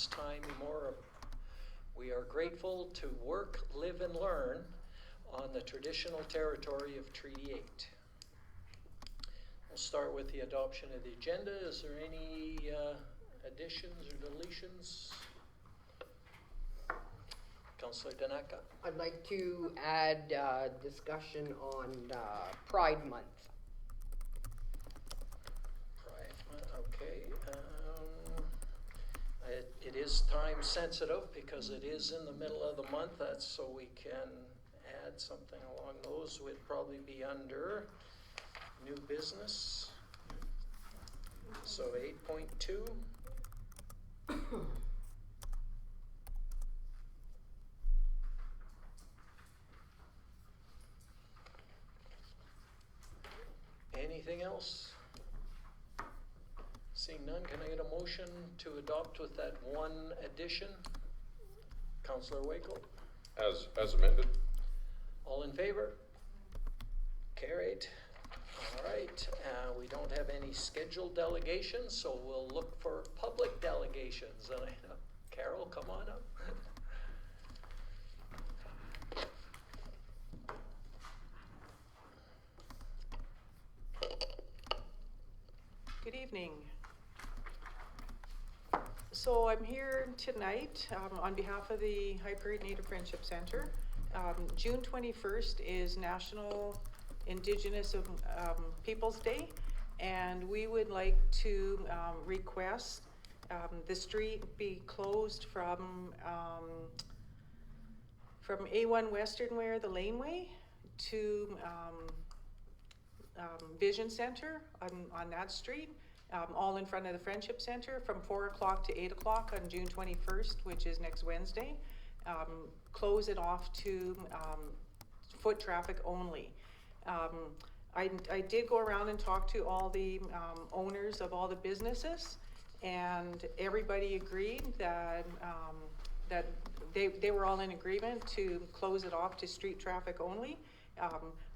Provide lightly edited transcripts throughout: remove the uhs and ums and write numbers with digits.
this time we are grateful to work, live, and learn on the traditional territory of Treaty 8. We'll start with the adoption of the agenda. Is there any additions or deletions? Councillor Danaka. I'd like to add discussion on Pride Month. Okay. It is time sensitive because it is in the middle of the month. That's so we can add something along those. Would probably be under new business. So 8.2. Anything else? Seeing none, can I get a motion to adopt with that one addition? Councillor Wakel. As amended. All in favor? Carried. All right. We don't have any scheduled delegations, so we'll look for public delegations. And Carol, come on up. Good evening. So I'm here tonight on behalf of the High Prairie Native Friendship Center. June 21st is National Indigenous Peoples Day, and we would like to request the street be closed from A1 Westernware, the laneway, to Vision Center on that street, all in front of the Friendship Center from 4 o'clock to 8 o'clock on June 21st, which is next Wednesday. Close it off to foot traffic only. I did go around and talk to all the owners of all the businesses, and everybody agreed that that they were all in agreement to close it off to street traffic only.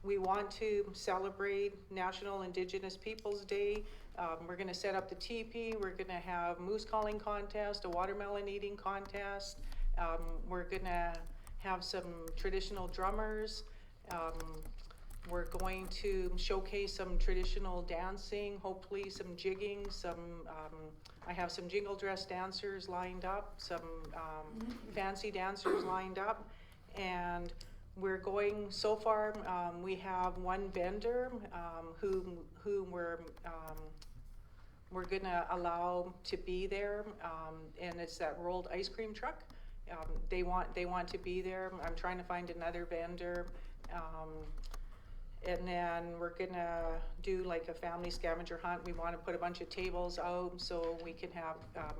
We want to celebrate National Indigenous Peoples Day. We're going to set up the teepee. We're going to have moose calling contest, a watermelon eating contest. We're going to have some traditional drummers. We're going to showcase some traditional dancing, hopefully some jigging, I have some jingle dress dancers lined up, some fancy dancers lined up, and we're going, so far, we have one vendor who we're gonna allow to be there, and it's that rolled ice cream truck. They want to be there. I'm trying to find another vendor. And then we're gonna do like a family scavenger hunt. We want to put a bunch of tables out so we can have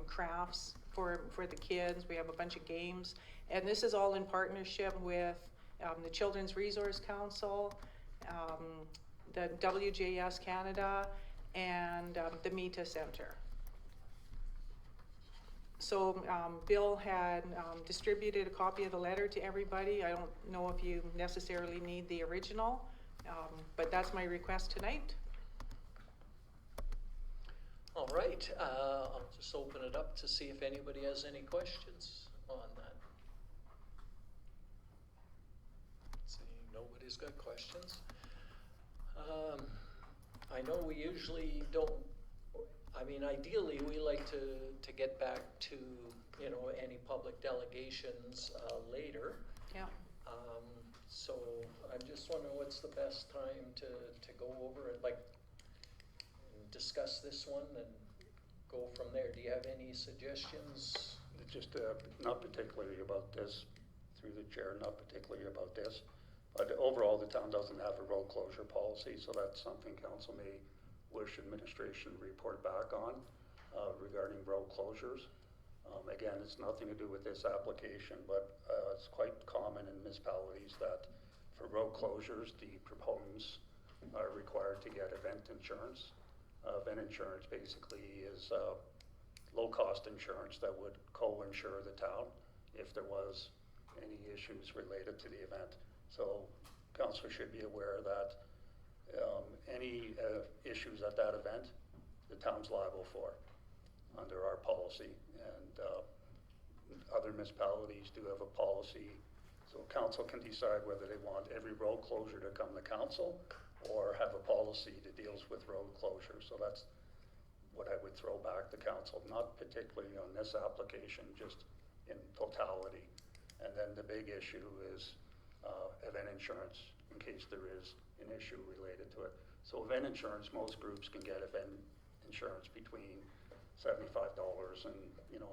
crafts for the kids. We have a bunch of games, and this is all in partnership with the Children's Resource Council, the WJS Canada, and the META Center. So Bill had distributed a copy of the letter to everybody. I don't know if you necessarily need the original, but that's my request tonight. All right. I'll just open it up to see if anybody has any questions on that. See, nobody's got questions. I know we usually don't, I mean, ideally we like to get back to, you know, any public delegations later. Yeah. So I'm just wondering what's the best time to go over it, like discuss this one and go from there. Do you have any suggestions? Just not particularly about this, through the chair, not particularly about this, but overall the town doesn't have a road closure policy, so that's something council may wish administration to report back on regarding road closures. Again, it's nothing to do with this application, but it's quite common in municipalities that for road closures, the proponents are required to get event insurance. Event insurance basically is low-cost insurance that would co-insure the town if there was any issues related to the event. So council should be aware that any issues at that event, the town's liable for under our policy. And municipalities do have a policy, so council can decide whether they want every road closure to come to council or have a policy that deals with road closure. So that's what I would throw back to council, not particularly on this application, just in totality. And then the big issue is event insurance, in case there is an issue related to it. So event insurance, most groups can get event insurance between $75 and $150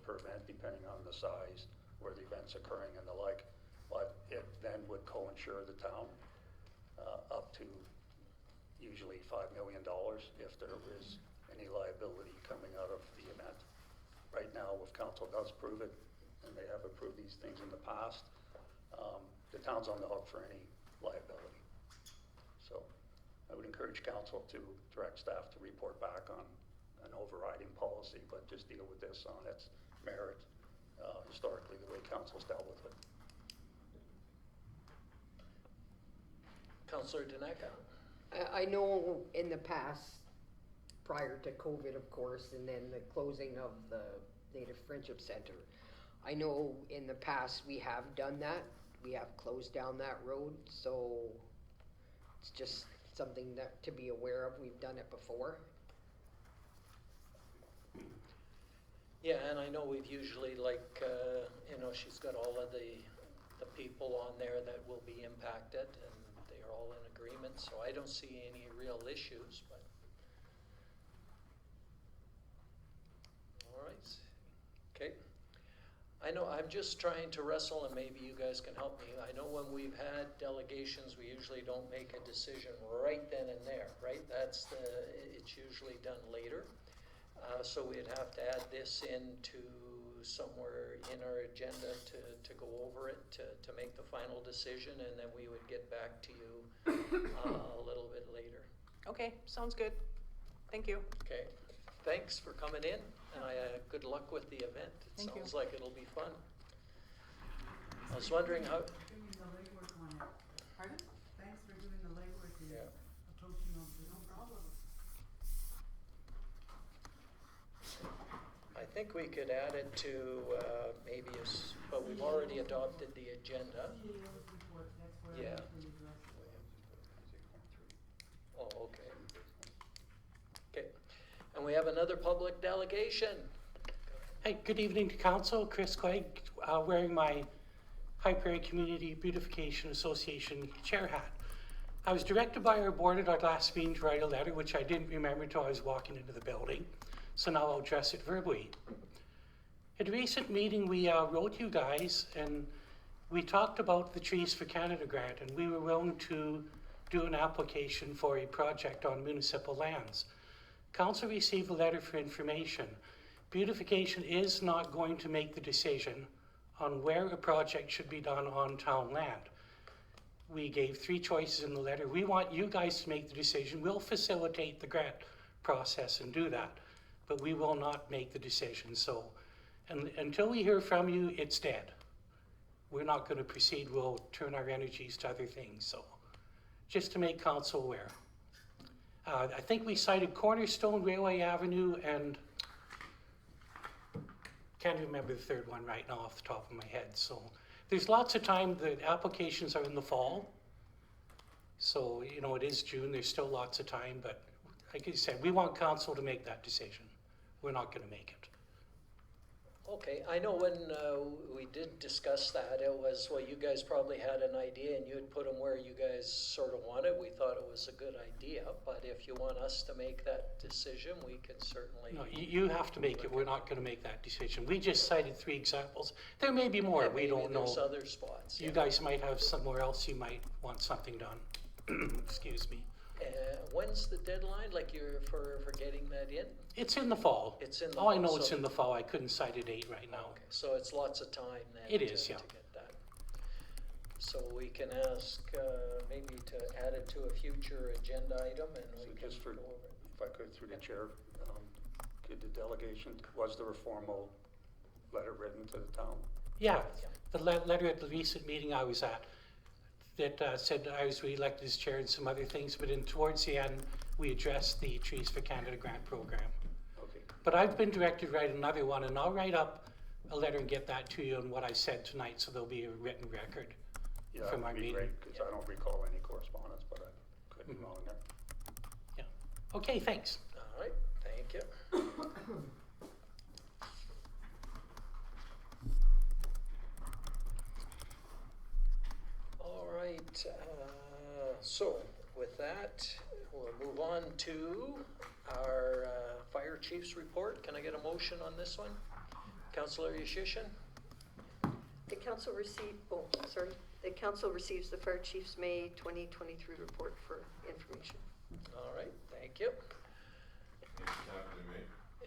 per event, depending on the size, where the event's occurring and the like. But it then would co-insure the town up to usually $5 million if there is any liability coming out of the event. Right now, if council does prove it, and they have approved these things in the past, the town's on the hook for any liability. So I would encourage council to direct staff to report back on an overriding policy, but just deal with this on its merit, historically, the way council's dealt with it. Councillor Daneka? I know in the past, prior to COVID, of course, and then the closing of the Native Friendship Center, I know in the past we have done that. We have closed down that road, so it's just something that to be aware of. We've done it before. Yeah, and I know we've usually, like, she's got all of the people on there that will be impacted, and they're all in agreement, so I don't see any real issues, but. All right, okay. I know, I'm just trying to wrestle, and maybe you guys can help me. I know when we've had delegations, we usually don't make a decision right then and there, right? It's usually done later. So we'd have to add this into somewhere in our agenda to go over it, to make the final decision, and then we would get back to you a little bit later. Okay, sounds good. Thank you. Okay, thanks for coming in, and good luck with the event. It Thank you. sounds like it'll be fun. I was wondering how, Doing the legwork on it. Pardon? Thanks for doing the legwork in Yeah. approaching of the. No problem. I think we could add it to but we've already adopted the agenda. CEO's report, that's where Yeah. I usually address it. Oh, okay. Okay, and we have another public delegation. Hey, good evening to council. Chris Clegg, wearing my High Prairie Community Beautification Association chair hat. I was directed by our board at our last meeting to write a letter, which I didn't remember until I was walking into the building. So now I'll address it verbally. At a recent meeting, we wrote you guys, and we talked about the Trees for Canada grant, and we were willing to do an application for a project on municipal lands. Council received a letter for information. Beautification is not going to make the decision on where a project should be done on town land. We gave 3 choices in the letter. We want you guys to make the decision. We'll facilitate the grant process and do that, but we will not make the decision. So until we hear from you, it's dead. We're not going to proceed. We'll turn our energies to other things. So just to make council aware. I think we cited Cornerstone, Railway Avenue, and can't remember the third one right now off the top of my head. So there's lots of time. The applications are in the fall. So, it is June. There's still lots of time, but like I said, we want council to make that decision. We're not going to make it. Okay, I know when we did discuss that, it was, well, you guys probably had an idea and you had put them where you guys sort of wanted. We thought it was a good idea, but if you want us to make that decision, we can certainly. No, you have to make it. We're not going to make that decision. We just cited 3 examples. There may be more. Yeah, We maybe don't know. there's other spots. You yeah. guys might have somewhere else you might want something done. Excuse me. When's the deadline, like for getting that in? It's in the fall. It's in the All I fall, know it's so- in the fall. I couldn't cite a date right now. Okay, so it's lots of time then. It is, yeah. To get that. So we can ask maybe to add it to a future agenda item, and So we can just go for, over it. if I could, through the chair, could the delegation, was there a formal letter written to the town? Yeah, the letter at the recent meeting I was at that said I was re-elected as chair and some other things, but towards the end, we addressed the Trees for Canada grant program. Okay, But I've been directed to write another one, and I'll write up a letter and get that to you and what I said tonight, so there'll be a written record Yeah, from our that'd be meeting. great, because I don't recall any correspondence, but I could be wrong there. Yeah. Okay, thanks. All right, thank you. All right, so with that, we'll move on to our fire chief's report. Can I get a motion on this one? Councillor Yashishin? The council the council receives the fire chief's May 2023 report for information. All right, thank you.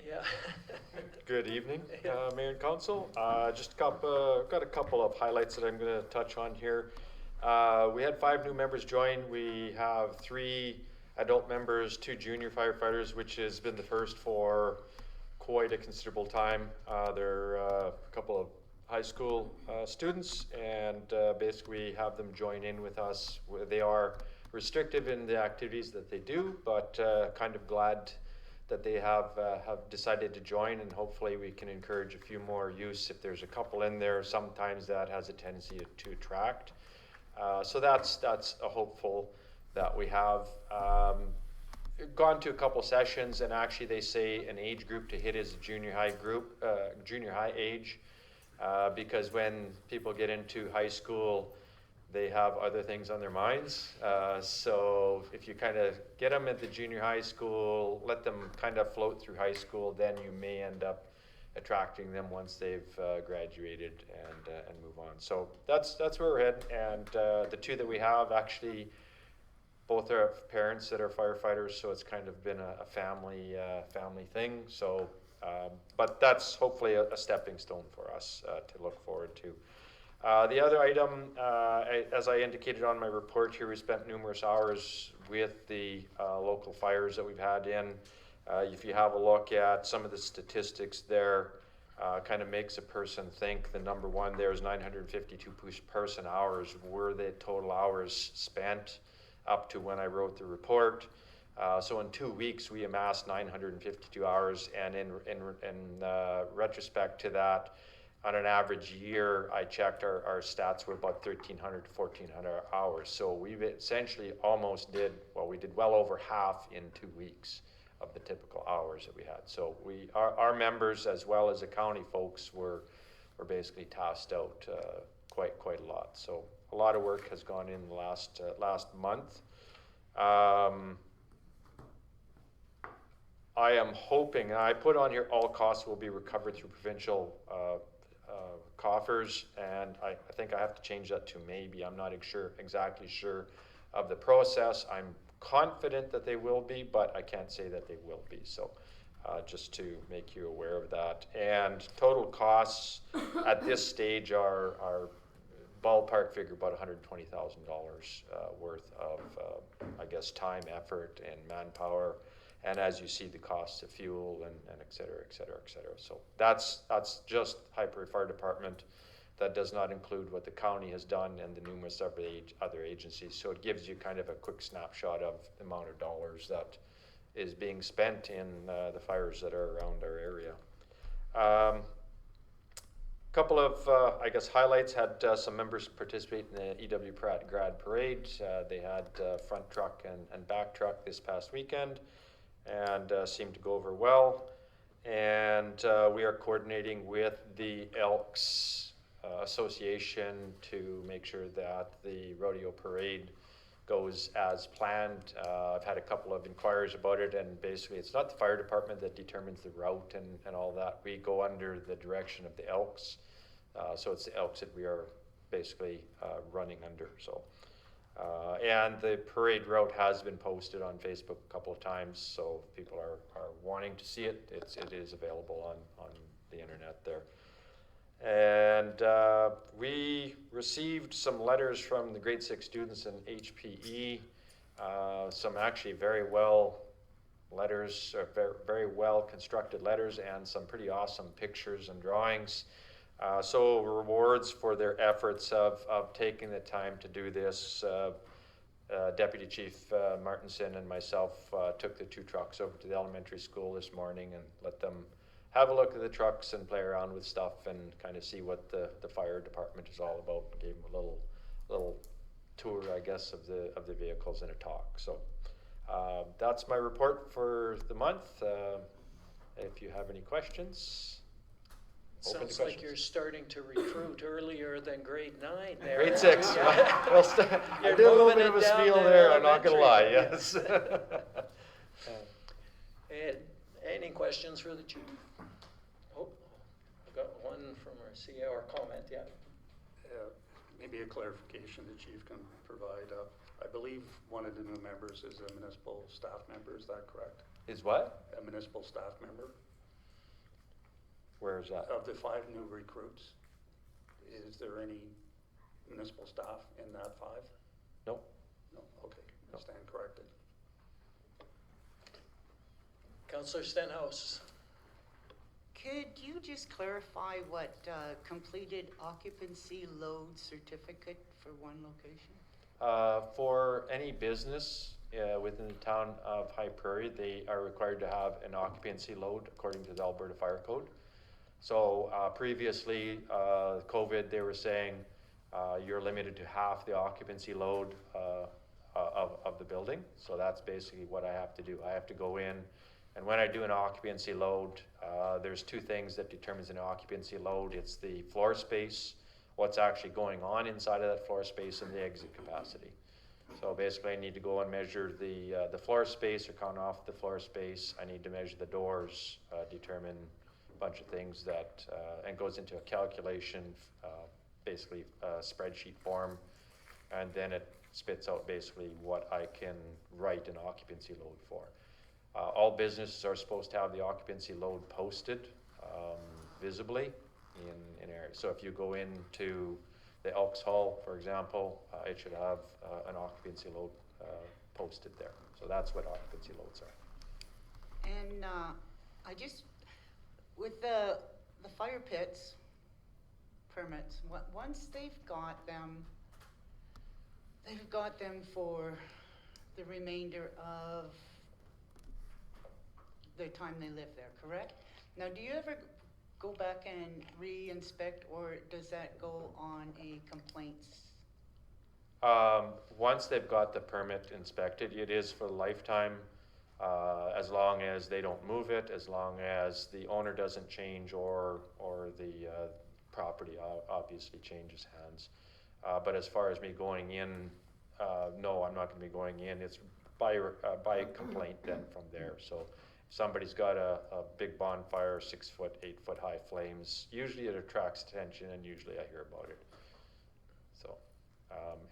Yeah. Good evening, Yeah. Mayor and Council. Just got a couple of highlights that I'm going to touch on here. We had 5 new members join. We have 3 adult members, 2 junior firefighters, which has been the first for quite a considerable time. They're a couple of high school students, and basically have them join in with us. They are restrictive in the activities that they do, but kind of glad that they have decided to join, and hopefully we can encourage a few more use. If there's a couple in there, sometimes that has a tendency to attract. So that's a hopeful that we have. Gone to a couple sessions, and actually they say an age group to hit is a junior high age, because when people get into high school, they have other things on their minds. So if you kind of get them at the junior high school, let them kind of float through high school, then you may end up attracting them once they've graduated and move on. So that's where we're heading. And the 2 that we have, actually, both are parents that are firefighters, so it's kind of been a family thing. So, but that's hopefully a stepping stone for us to look forward to. The other item, as I indicated on my report here, we spent numerous hours with the local fires that we've had in. If you have a look at some of the statistics there, kind of makes a person think. The number one there is 952 person hours were the total hours spent up to when I wrote the report. So in 2 weeks, we amassed 952 hours, and in retrospect to that, on an average year, I checked our stats were about 1,300 to 1,400 hours. So we've essentially almost we did well over half in 2 weeks of the typical hours that we had. So our members, as well as the county folks, were basically tasked out quite a lot. So a lot of work has gone in the last month. I am hoping, and I put on here, all costs will be recovered through provincial coffers, and I think I have to change that to maybe. I'm not exactly sure of the process. I'm confident that they will be, but I can't say that they will be. So just to make you aware of that. And total costs at this stage are ballpark figure about $120,000 worth of, I guess, time, effort, and manpower. And as you see, the costs of fuel and et cetera, et cetera, et cetera. So that's just High Prairie Fire Department. That does not include what the county has done and the numerous other agencies. So it gives you kind of a quick snapshot of the amount of dollars that is being spent in the fires that are around our area. Couple of, I guess, highlights. Had some members participate in the EW Pratt Grad Parade. They had front truck and back truck this past weekend, and seemed to go over well. And we are coordinating with the Elks Association to make sure that the rodeo parade goes as planned. I've had a couple of inquiries about it, and basically it's not the fire department that determines the route and all that. We go under the direction of the Elks. So it's the Elks that we are basically running under. So. And the parade route has been posted on Facebook a couple of times, so if people are wanting to see it, it is available on the internet there. And we received some letters from the grade 6 students in HPE, some actually very well constructed letters, and some pretty awesome pictures and drawings. So rewards for their efforts of taking the time to do this. Deputy Chief Martinson and myself took the 2 trucks over to the elementary school this morning and let them have a look at the trucks and play around with stuff and kind of see what the fire department is all about. Gave them a little tour, I guess, of the vehicles and a talk. So that's my report for the month. If you have any questions, open to Sounds like questions. you're starting to recruit earlier than grade 9 there. Grade 6. Yeah. Well, I You're did a little moving bit of it a down spiel to there. I'm not gonna lie. elementary. Yes. Ed, any questions for the chief? Oh, I've got one from our CR comment, yeah. Maybe a clarification the chief can provide. I believe one of the new members is a municipal staff member, is that correct? Is what? A municipal staff member? Where is that? Of the 5 new recruits, is there any municipal staff in that 5? Nope. No, okay, No. I stand corrected. Councillor Stenhouse. Could you just clarify what completed occupancy load certificate for one location? For any business within the town of High Prairie, they are required to have an occupancy load according to the Alberta Fire Code. So previously, COVID, they were saying you're limited to half the occupancy load of the building. So that's basically what I have to do. I have to go in, and when I do an occupancy load, there's 2 things that determines an occupancy load. It's the floor space, what's actually going on inside of that floor space, and the exit capacity. So basically, I need to go and measure the floor space or count off the floor space. I need to measure the doors, determine a bunch of things that, and goes into a calculation, basically a spreadsheet form, and then it spits out basically what I can write an occupancy load for. All businesses are supposed to have the occupancy load posted visibly in areas. So if you go into the Elks Hall, for example, it should have an occupancy load posted there. So that's what occupancy loads are. And I just, with the fire pits permits, once they've got them for the remainder of the time they live there, correct? Now, do you ever go back and re-inspect, or does that go on a complaints? Once they've got the permit inspected, it is for lifetime, as long as they don't move it, as long as the owner doesn't change or the property obviously changes hands. But as far as me going in, no, I'm not going to be going in. It's by complaint then from there. So if somebody's got a big bonfire, 6 foot, 8 foot high flames, usually it attracts attention and usually I hear about it. So,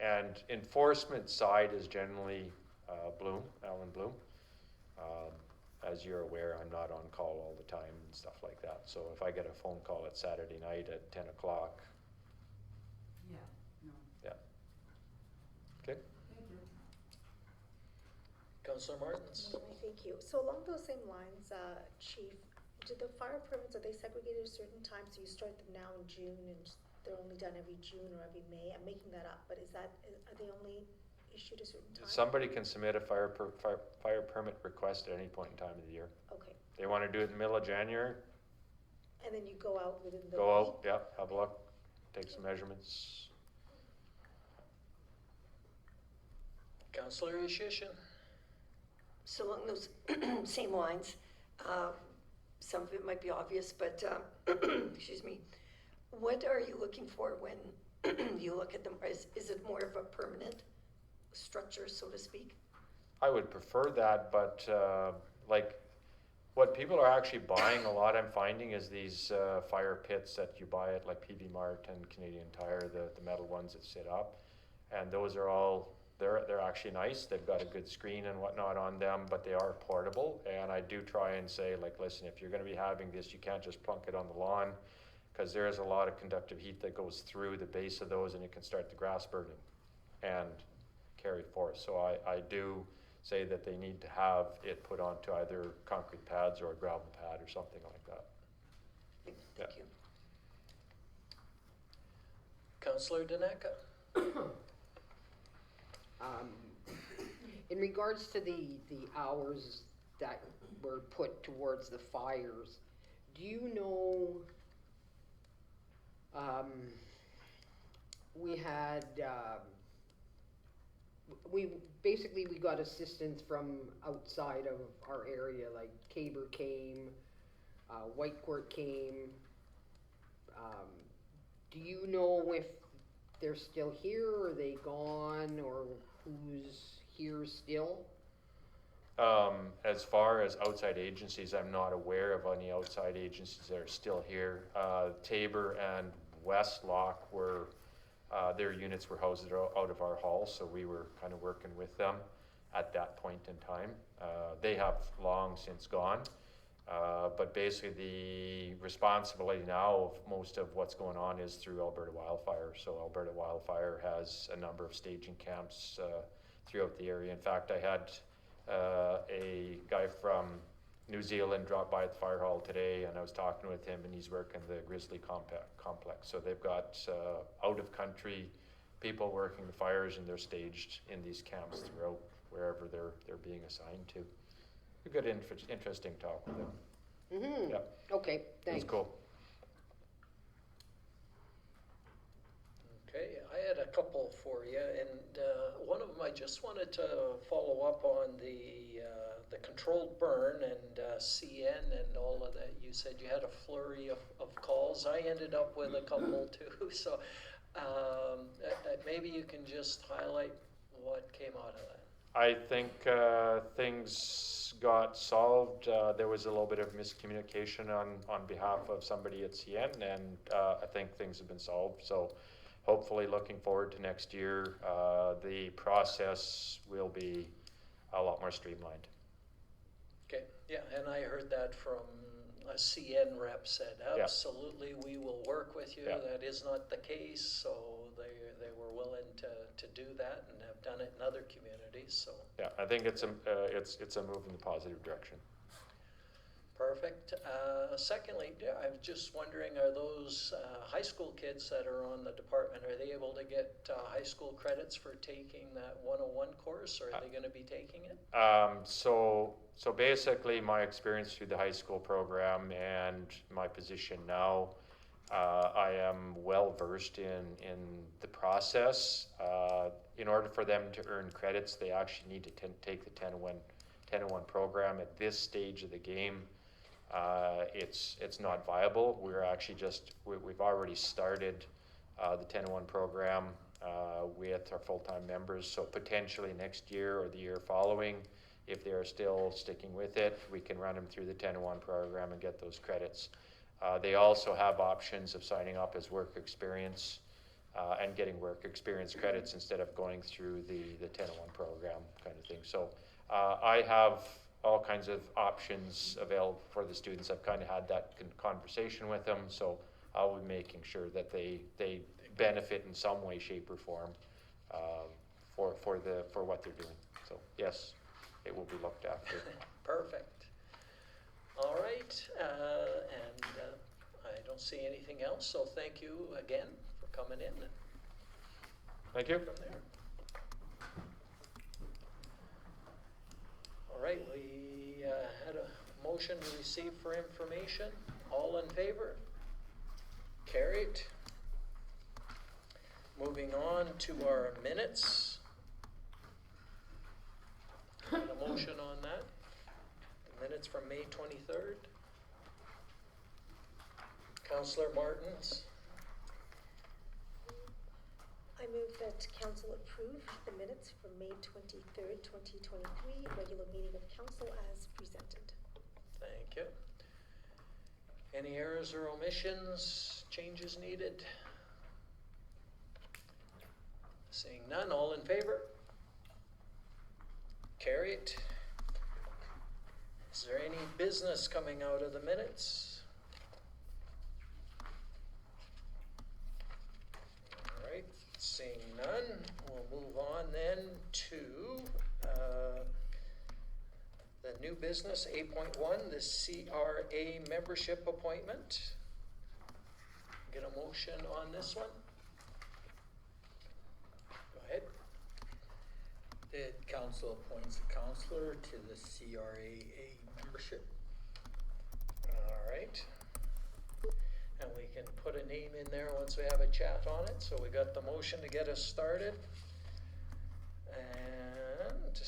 and enforcement side is generally Alan Bloom. As you're aware, I'm not on call all the time and stuff like that. So if I get a phone call at Saturday night at 10 o'clock, Yeah, no, yeah. Okay. thank you. Councillor Martins. Thank you. So along those same lines, Chief, do the fire permits, are they segregated at a certain time? So you start them now in June and they're only done every June or every May? I'm making that up, but are they only issued a certain time? Somebody can submit a fire permit request at any point in time of the year. Okay. They want to do it in the middle of January, And then you go out within the go week? out, yeah, have a look, take some measurements. Councillor Ishishin. So along those same lines, some of it might be obvious, but, excuse me, what are you looking for when you look at them? Is it more of a permanent structure, so to speak? I would prefer that, but like what people are actually buying a lot, I'm finding, is these fire pits that you buy at like PV Mart and Canadian Tire, the metal ones that sit up, and those are all, they're actually nice. They've got a good screen and whatnot on them, but they are portable. And I do try and say, like, listen, if you're going to be having this, you can't just plunk it on the lawn, because there is a lot of conductive heat that goes through the base of those, and it can start the grass burning and carry forth. So I do say that they need to have it put onto either concrete pads or a gravel pad or something like that. Thank Yeah. you. Councillor Daneka. In regards to the hours that were put towards the fires, do you know, we had, we got assistance from outside of our area, like Caber came, Whitecourt came. Do you know if they're still here, or are they gone, or who's here still? As far as outside agencies, I'm not aware of any outside agencies that are still here. Tabor and Westlock were, their units were housed out of our hall, so we were kind of working with them at that point in time. They have long since gone, but basically the responsibility now of most of what's going on is through Alberta Wildfire. So Alberta Wildfire has a number of staging camps throughout the area. In fact, I had a guy from New Zealand drop by at the fire hall today, and I was talking with him, and he's working the Grizzly complex. So they've got out of country people working the fires, and they're staged in these camps throughout wherever they're being assigned to. A good interesting talk with them. Mm-hmm. Yeah, Okay, it was thanks. cool. Okay, I had a couple for you, and one of them I just wanted to follow up on the controlled burn and CN and all of that. You said you had a flurry of calls. I ended up with a couple too, so maybe you can just highlight what came out of that. I think things got solved. There was a little bit of miscommunication on behalf of somebody at CN, and I think things have been solved. So hopefully looking forward to next year, the process will be a lot more streamlined. Okay, yeah, and I heard that from a CN rep said, absolutely, we will work with you. Yeah. That is not the case, so they were willing to do that and have done it in other communities, so. Yeah, I think it's a move in the positive direction. Perfect. Secondly, I'm just wondering, are those high school kids that are on the department, are they able to get high school credits for taking that 101 course, or are they going to be taking it? So basically my experience through the high school program and my position now, I am well versed in the process. In order for them to earn credits, they actually need to take the 1001 program. At this stage of the game, it's not viable. We're actually we've already started the 1001 program with our full-time members. So potentially next year or the year following, if they're still sticking with it, we can run them through the 1001 program and get those credits. They also have options of signing up as work experience and getting work experience credits instead of going through the 1001 program kind of thing. So I have all kinds of options available for the students. I've kind of had that conversation with them, so I'll be making sure that they benefit in some way, shape, or form for what they're doing. So yes, it will be looked after. Perfect. All right, and I don't see anything else, so thank you again for coming in. Thank you. From there. All right, we had a motion to receive for information. All in favor? Carried. Moving on to our minutes. Got a motion on that. The minutes from May 23rd. Councillor Martins. I move that council approve the minutes from May 23rd, 2023, regular meeting of council as presented. Thank you. Any errors or omissions, changes needed? Seeing none, all in favor? Carried. Is there any business coming out of the minutes? All right, seeing none, we'll move on then to the new business, 8.1, the CRA membership appointment. Get a motion on this one? Go ahead. That council appoints a counselor to the CRAA membership. All right. And we can put a name in there once we have a chat on it. So we got the motion to get us started. And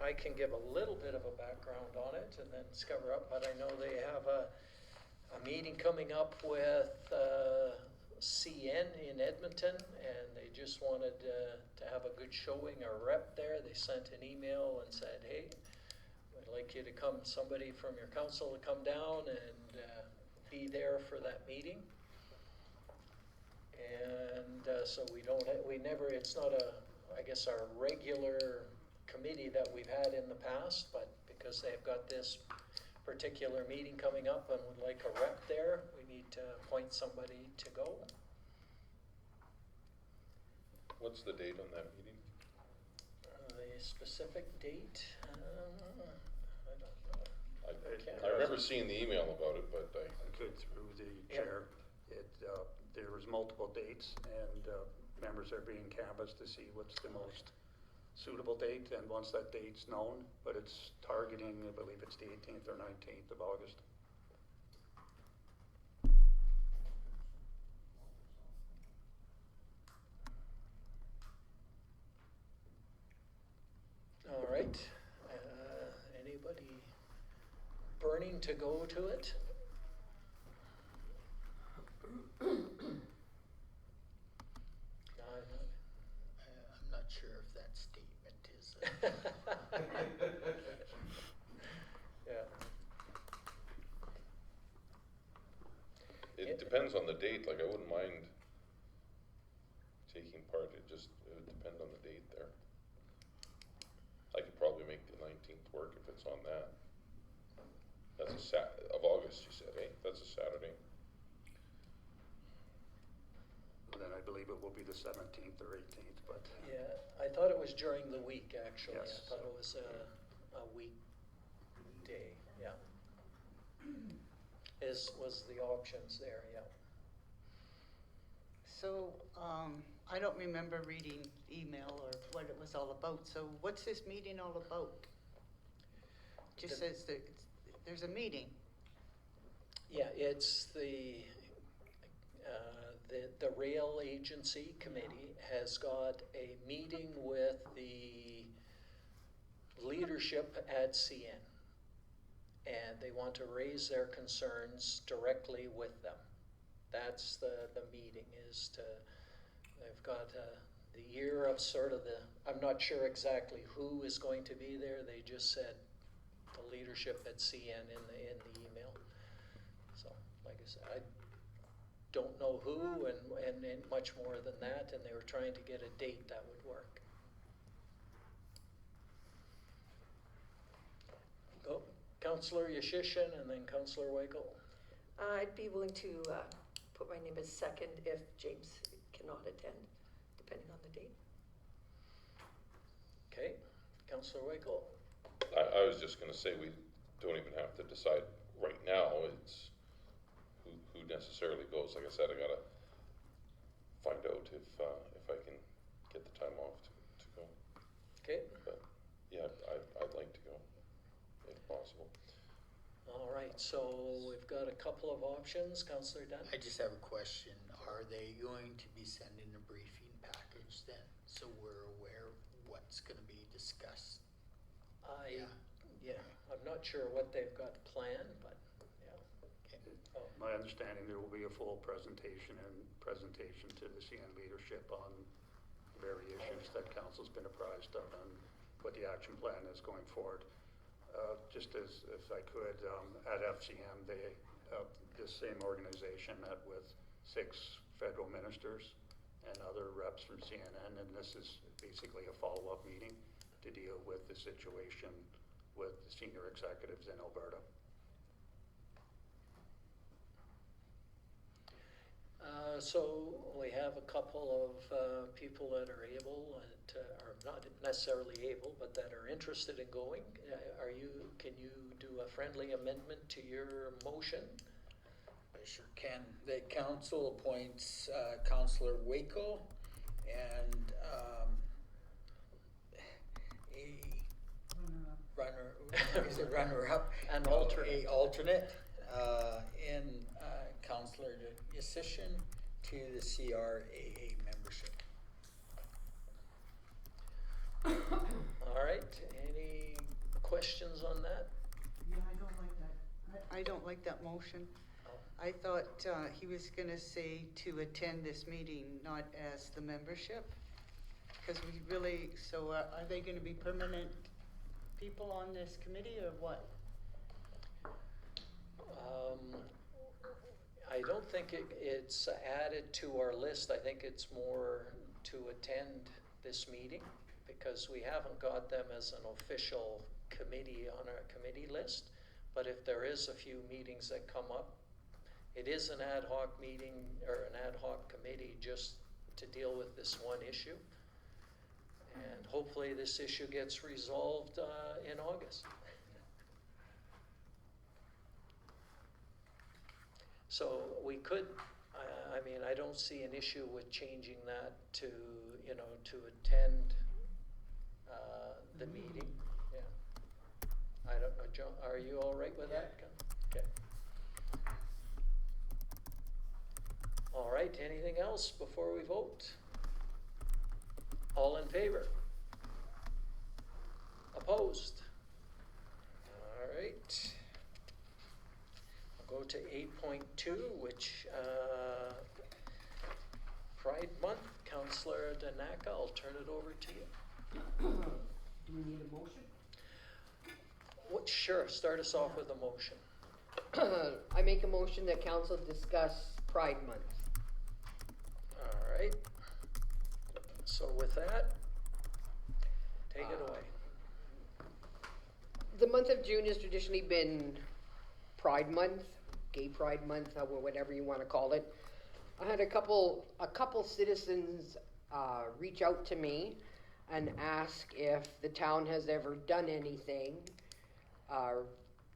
I can give a little bit of a background on it and then cover up, but I know they have a meeting coming up with CN in Edmonton, and they just wanted to have a good showing, a rep there. They sent an email and said, hey, we'd like you to come, somebody from your council to come down and be there for that meeting. And so it's not I guess our regular committee that we've had in the past, but because they've got this particular meeting coming up and would like a rep there, we need to appoint somebody to go. What's the date on that meeting? The specific date, I don't know. I remember seeing the email about it, but I could through the Yep. chair. There was multiple dates, and members are being canvassed to see what's the most suitable date, and once that date's known, but it's targeting, I believe it's the 18th or 19th of August. All right, anybody burning to go to it? I'm not sure if that statement is. Yeah. it depends on the date. Like, I wouldn't mind taking part. It would depend on the date there. I could probably make the 19th work if it's on that. That's of August, you said, eh? That's a Saturday. And then I believe it will be the 17th or 18th, but Yeah, I thought it was during the week, actually. Yes. I thought it was a weekday, yeah. Was the options there, yeah. So, I don't remember reading email or what it was all about, so what's this meeting all about? Just says that there's a meeting. Yeah, it's the rail agency committee has got a meeting with the leadership at CN. And they want to raise their concerns directly with them. That's the meeting they've got the year of sort of I'm not sure exactly who is going to be there. They just said the leadership at CN in the email. So, like I said, I don't know who and much more than that, and they were trying to get a date that would work. Go, Councillor Yashishin and then Councillor Wagle. I'd be willing to put my name as second if James cannot attend, depending on the date. Okay, Councillor Wagle. I was just gonna say, we don't even have to decide right now. It's who necessarily goes. Like I said, I gotta find out if I can get the time off to go. Okay, But yeah, I'd like to go, if possible. all right, so we've got a couple of options. Councillor Dunn? I just have a question. Are they going to be sending a briefing package then? So we're aware what's gonna be discussed? Yeah, I'm not sure what they've got planned, but yeah. Okay. Oh, my understanding there will be a full presentation to the CN leadership on various issues that council's been apprised of and what the action plan is going forward. Just as if I could, at FCM, this same organization met with 6 federal ministers and other reps from CNN, and this is basically a follow-up meeting to deal with the situation with the senior executives in Alberta. So we have a couple of people that are able or not necessarily able, but that are interested in going. Can you do a friendly amendment to your motion? I sure can. The council appoints Councillor Waco and is it runner-up? An No, alternate. A alternate in Councillor Yasishin to the CRAA membership. All right, any questions on that? Yeah, I don't like that. I don't like that motion. I thought, he was gonna say to attend this meeting, not as the membership. Cause we really, so are they gonna be permanent people on this committee or what? I don't think it's added to our list. I think it's more to attend this meeting because we haven't got them as an official committee on our committee list. But if there is a few meetings that come up, it is an ad hoc meeting or an ad hoc committee just to deal with this one issue. And hopefully this issue gets resolved in August. So we could, I mean, I don't see an issue with changing that to, you know, to attend the meeting. Yeah. I don't know, Joe, are you all right with that? Okay. All right, anything else before we vote? All in favor? Opposed? All right. I'll go to 8.2, which Pride Month. Councillor Danaka, I'll turn it over to you. Do we need a motion? What, sure, start us off with a motion. I make a motion that council discuss Pride Month. All right. So with that, take it away. The month of June has traditionally been Pride Month, Gay Pride Month, whatever you want to call it. I had a couple citizens reach out to me and ask if the town has ever done anything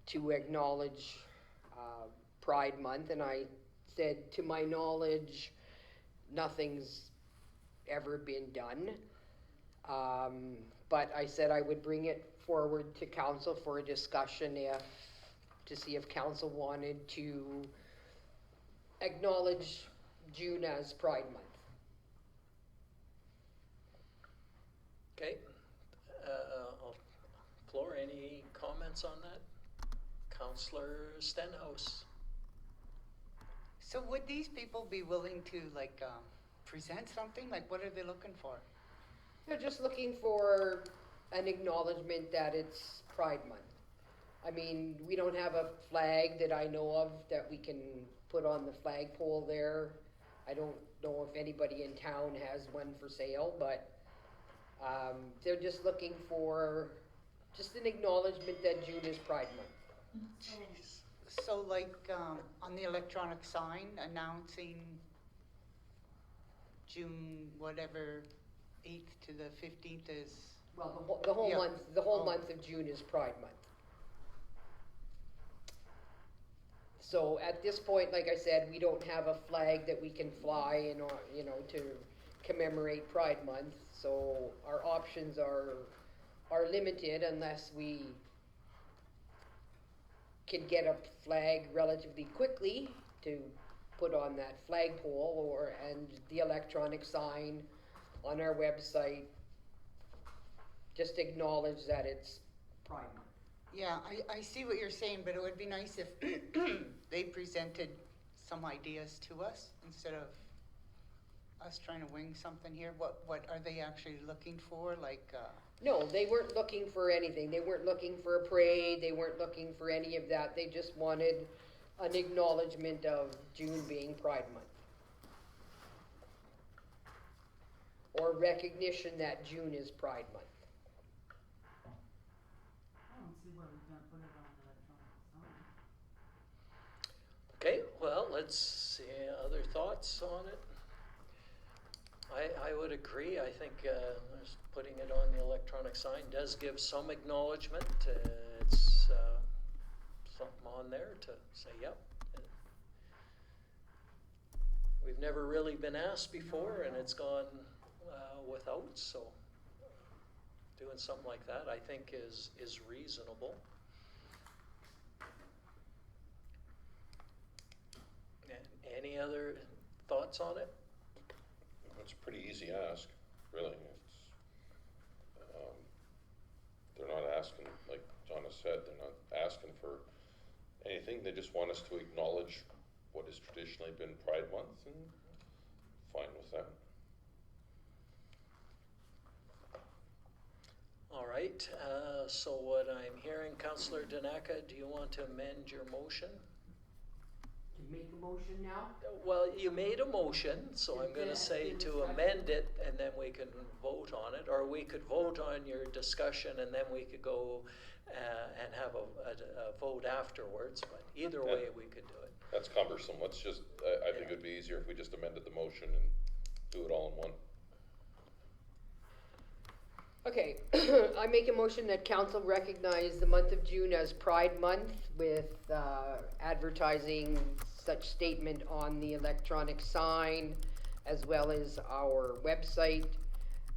to acknowledge Pride Month, and I said, to my knowledge, nothing's ever been done. But I said I would bring it forward to council for a discussion to see if council wanted to acknowledge June as Pride Month. Okay. Floor, any comments on that? Councillor Stenhouse. So would these people be willing to like, present something? Like what are they looking for? They're just looking for an acknowledgement that it's Pride Month. I mean, we don't have a flag that I know of that we can put on the flagpole there. I don't know if anybody in town has one for sale, but they're just looking for just an acknowledgement that June is Pride Month. So like, on the electronic sign announcing June whatever 8th to the 15th is, Well, the whole Yeah. month, the whole Oh. month of June is Pride Month. So at this point, like I said, we don't have a flag that we can fly in, or, you know, to commemorate Pride Month. So our options are limited unless we can get a flag relatively quickly to put on that flagpole and the electronic sign on our website. Just acknowledge that it's Pride Month. yeah, I see what you're saying, but it would be nice if they presented some ideas to us instead of us trying to wing something here. What are they actually looking for? Like, No, they weren't looking for anything. They weren't looking for a parade. They weren't looking for any of that. They just wanted an acknowledgement of June being Pride Month. Or recognition that June is Pride Month. I don't see why we can't put it on the electronic sign. Okay, well, let's see, other thoughts on it? I would agree. I think just putting it on the electronic sign does give some acknowledgement. It's something on there to say, yep. We've never really been asked before, and it's gone without, so doing something like that I think is reasonable. Any other thoughts on it? It's a pretty easy ask, really. They're not asking, like Donna said, they're not asking for anything. They just want us to acknowledge what has traditionally been Pride Month, and fine with that. All right, so what I'm hearing, Councillor Danaka, do you want to amend your motion? To make a motion now? Well, you made a motion, so I'm gonna Yeah, say in to discussion. amend it, and then we can vote on it, or we could vote on your discussion, and then we could go and have a vote afterwards, but either way, we could do it. That's cumbersome. Let's just, I think it'd be easier if we just amended the motion and do it all in one. Okay, I make a motion that council recognize the month of June as Pride Month with advertising such statement on the electronic sign as well as our website,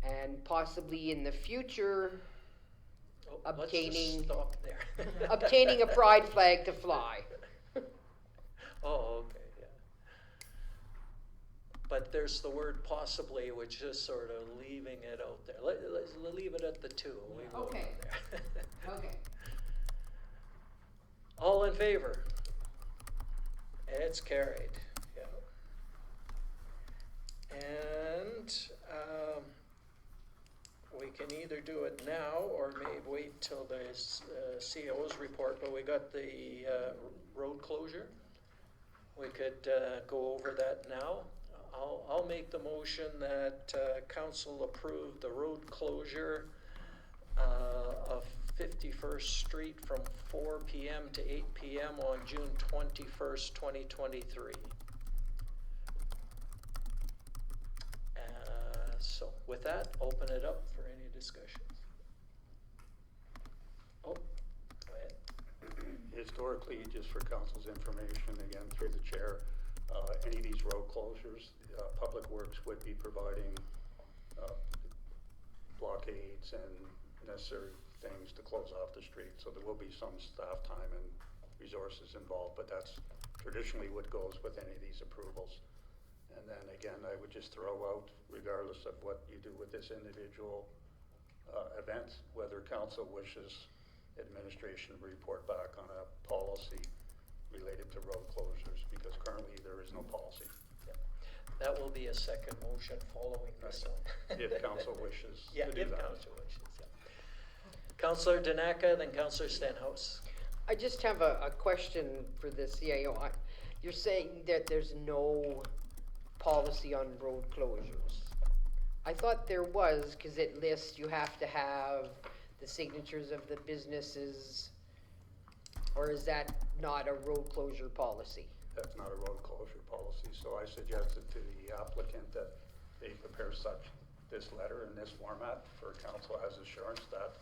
and possibly in the future Oh, Obtaining- Let's just stop there. obtaining a pride flag to fly. Oh, okay, yeah. But there's the word possibly, which is sort of leaving it out there. Let's leave it at the two. We go Okay. from there. Okay. All in favor? It's carried, yeah. And, we can either do it now or maybe wait till the CO's report, but we got the, road closure. We could, go over that now. I'll make the motion that, council approve the road closure, of 51st Street from 4 PM to 8 PM on June 21st, 2023. So with that, open it up for any discussions. Oh, go ahead. Historically, just for council's information, again, through the chair, any of these road closures, Public Works would be providing blockades and necessary things to close off the street. So there will be some staff time and resources involved, but that's traditionally what goes with any of these approvals. And then again, I would just throw out, regardless of what you do with this individual event, whether council wishes administration to report back on a policy related to road closures, because currently there is no policy. That will be a second motion following this one. If council wishes Yeah, to do if that. council wishes, yeah. Councillor Danaka, then Councillor Stenhouse. I just have a question for the CAO. You're saying that there's no policy on road closures. I thought there was, because it lists you have to have the signatures of the businesses, or is that not a road closure policy? That's not a road closure policy, so I suggested to the applicant that they prepare this letter in this format for council as assurance that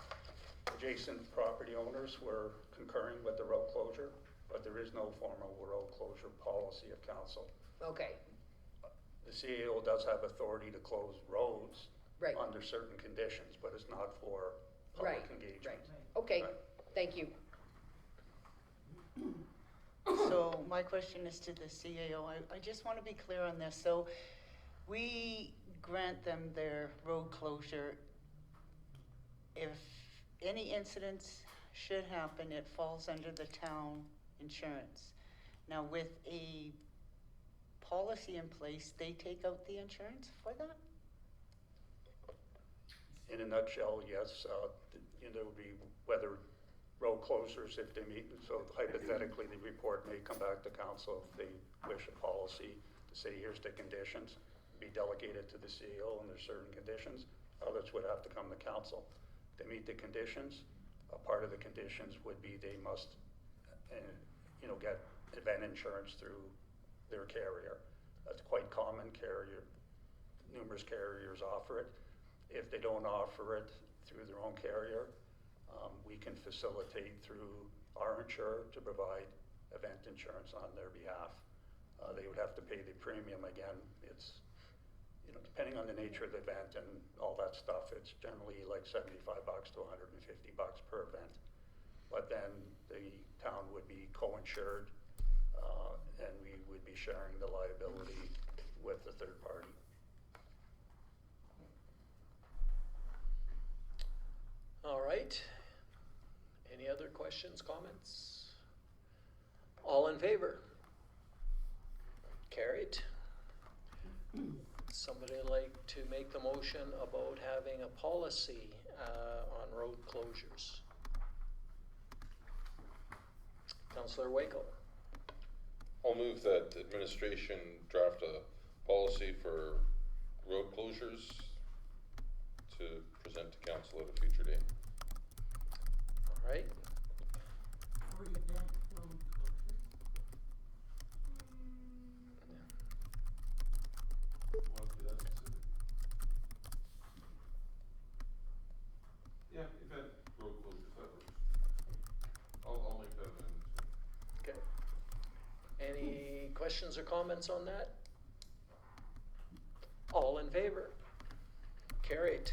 adjacent property owners were concurring with the road closure, but there is no formal road closure policy of council. Okay, The CAO does have authority to close roads right, under certain conditions, but it's not for public right, engagement. right. Okay, Right. thank you. So my question is to the CAO. I just want to be clear on this. So we grant them their road closure. If any incidents should happen, it falls under the town insurance. Now, with a policy in place, they take out the insurance for that? In a nutshell, yes, there would be whether road closures if they meet, so hypothetically, the report may come back to council if they wish a policy to say, here's the conditions, be delegated to the CEO and there's certain conditions. Others would have to come to council. They meet the conditions. A part of the conditions would be they must, get event insurance through their carrier. That's quite common. Numerous carriers offer it. If they don't offer it through their own carrier, we can facilitate through our insurer to provide event insurance on their behalf. They would have to pay the premium again. It's, depending on the nature of the event and all that stuff, it's generally like $75 to $150 per event. But then the town would be co-insured, and we would be sharing the liability with the third party. All right. Any other questions, comments? All in favor? Carried. Somebody like to make the motion about having a policy on road closures? Councillor Waco. I'll move that administration draft a policy for road closures to present to council at a future date. All right. For event road closure. Yeah, event road closures, that works. I'll make that amendment. Okay. Any questions or comments on that? All in favor? Carried.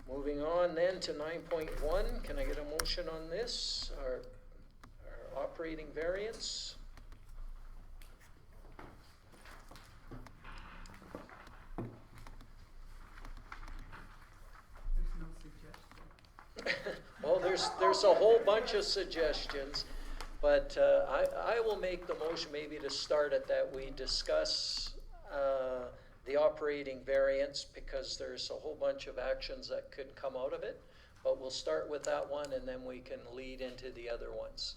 Moving on then to 9.1, can I get a motion on this? Our operating variance? There's no suggestion. Well, there's a whole bunch of suggestions, but I will make the motion maybe to start at that we discuss the operating variance, because there's a whole bunch of actions that could come out of it. But we'll start with that one and then we can lead into the other ones.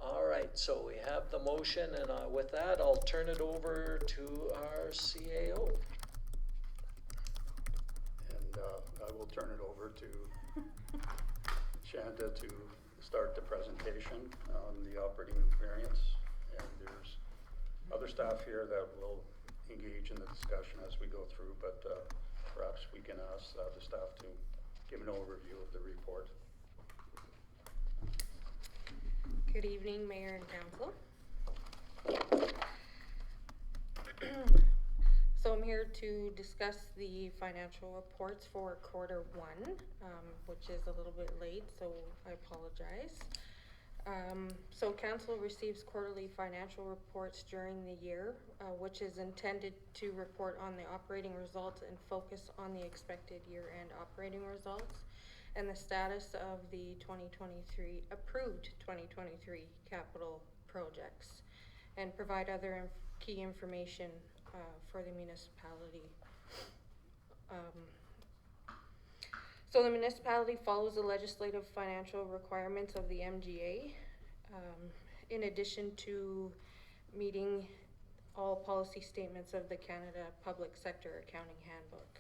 All right, so we have the motion, and with that, I'll turn it over to our CAO. And I will turn it over to Shanda to start the presentation on the operating variance. And there's other staff here that will engage in the discussion as we go through, but perhaps we can ask the staff to give an overview of the report. Good evening, Mayor and Council. So I'm here to discuss the financial reports for quarter one, which is a little bit late, so I apologize. So Council receives quarterly financial reports during the year, which is intended to report on the operating results and focus on the expected year-end operating results and the status of the approved 2023 capital projects, and provide other key information for the municipality. So the municipality follows the legislative financial requirements of the MGA, in addition to meeting all policy statements of the Canada Public Sector Accounting Handbook.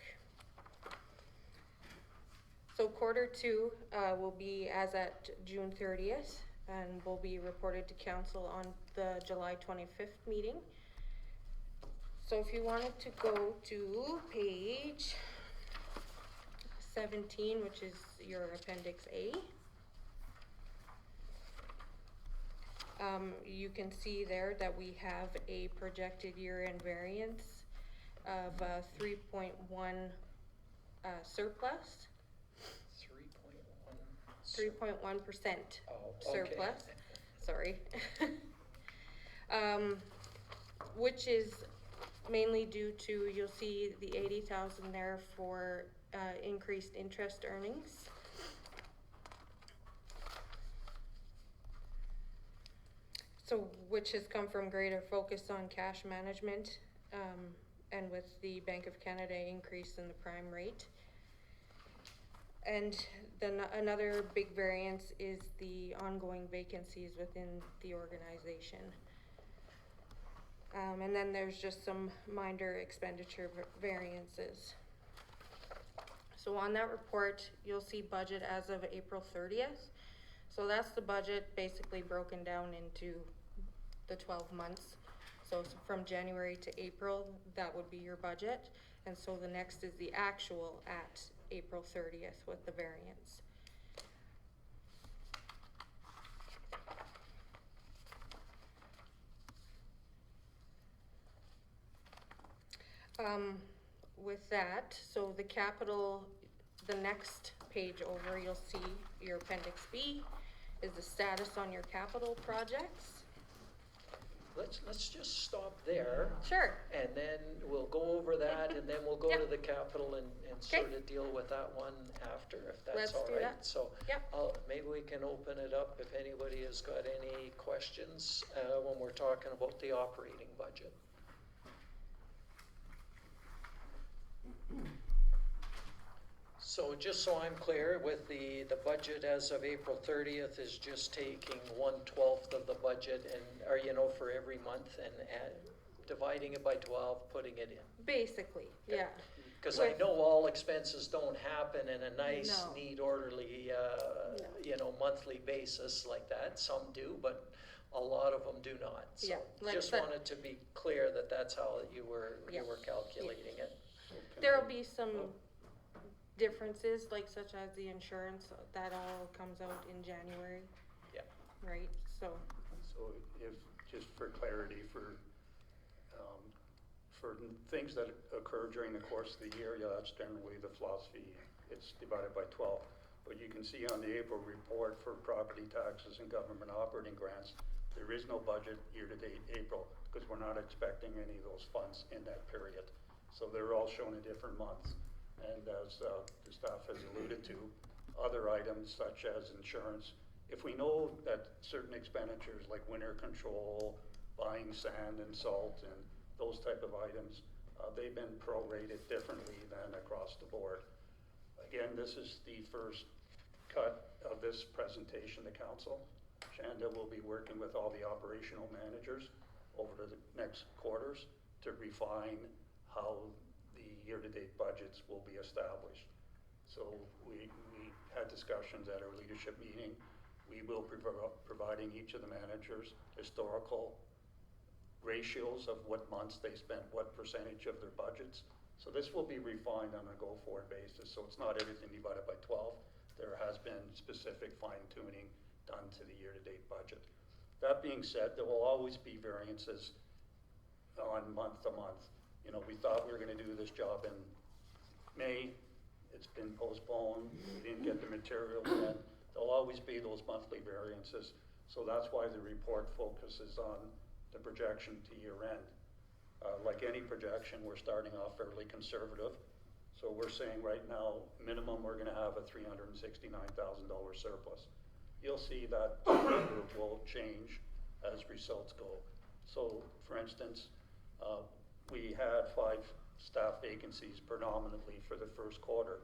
So quarter two will be as at June 30th and will be reported to council on the July 25th meeting. So if you wanted to go to page 17, which is your Appendix A, you can see there that we have a projected year-end variance of 3.1 surplus. 3.1% surplus, sorry. Which is mainly due to, you'll see the 80,000 there for increased interest earnings. So, which has come from greater focus on cash management, and with the Bank of Canada increase in the prime rate. And then another big variance is the ongoing vacancies within the organization. And then there's just some minor expenditure variances. So on that report, you'll see budget as of April 30th. So that's the budget basically broken down into the 12 months. So from January to April, that would be your budget. And so the next is the actual at April 30th with the variance. With that, so the capital, the next page over, you'll see your Appendix B, is the status on your capital projects. Let's just stop there, Sure. and then we'll go over that, and then we'll go to Yep. the capital and Okay. sort of deal with that one after, if that's Let's all do right. that. So, Yep. maybe we can open it up if anybody has got any questions, when we're talking about the operating budget. So just so I'm clear, with the budget as of April 30th is just taking 1/12 of the budget and, or, for every month and dividing it by 12, putting it in. Basically, yeah. Because I With- know all expenses don't happen in a nice, No. neat, orderly, monthly basis like that. Some do, but a lot of them do not. Yeah, So like just the- wanted to be clear that that's how you were Yeah. calculating it. There'll be some differences, like such as the insurance, that all comes out in January. Yeah. Right, so, So if, just for clarity, for things that occur during the course of the year, yeah, that's generally the philosophy. It's divided by 12. But you can see on the April report for property taxes and government operating grants, there is no budget year-to-date April, because we're not expecting any of those funds in that period. So they're all shown in different months. And as the staff has alluded to, other items such as insurance, if we know that certain expenditures like winter control, buying sand and salt and those type of items, they've been prorated differently than across the board. Again, this is the first cut of this presentation to council. Shanda will be working with all the operational managers over the next quarters to refine how the year-to-date budgets will be established. So we had discussions at our leadership meeting. We will be providing each of the managers historical ratios of what months they spent, what percentage of their budgets. So this will be refined on a go-forward basis. So it's not everything divided by 12. There has been specific fine-tuning done to the year-to-date budget. That being said, there will always be variances on month to month. We thought we were going to do this job in May. It's been postponed. We didn't get the material yet. There'll always be those monthly variances. So that's why the report focuses on the projection to year end. Like any projection, we're starting off fairly conservative. So we're saying right now, minimum, we're gonna have a $369,000 surplus. You'll see that number will change as results go. So for instance, we had 5 staff vacancies predominantly for the first quarter.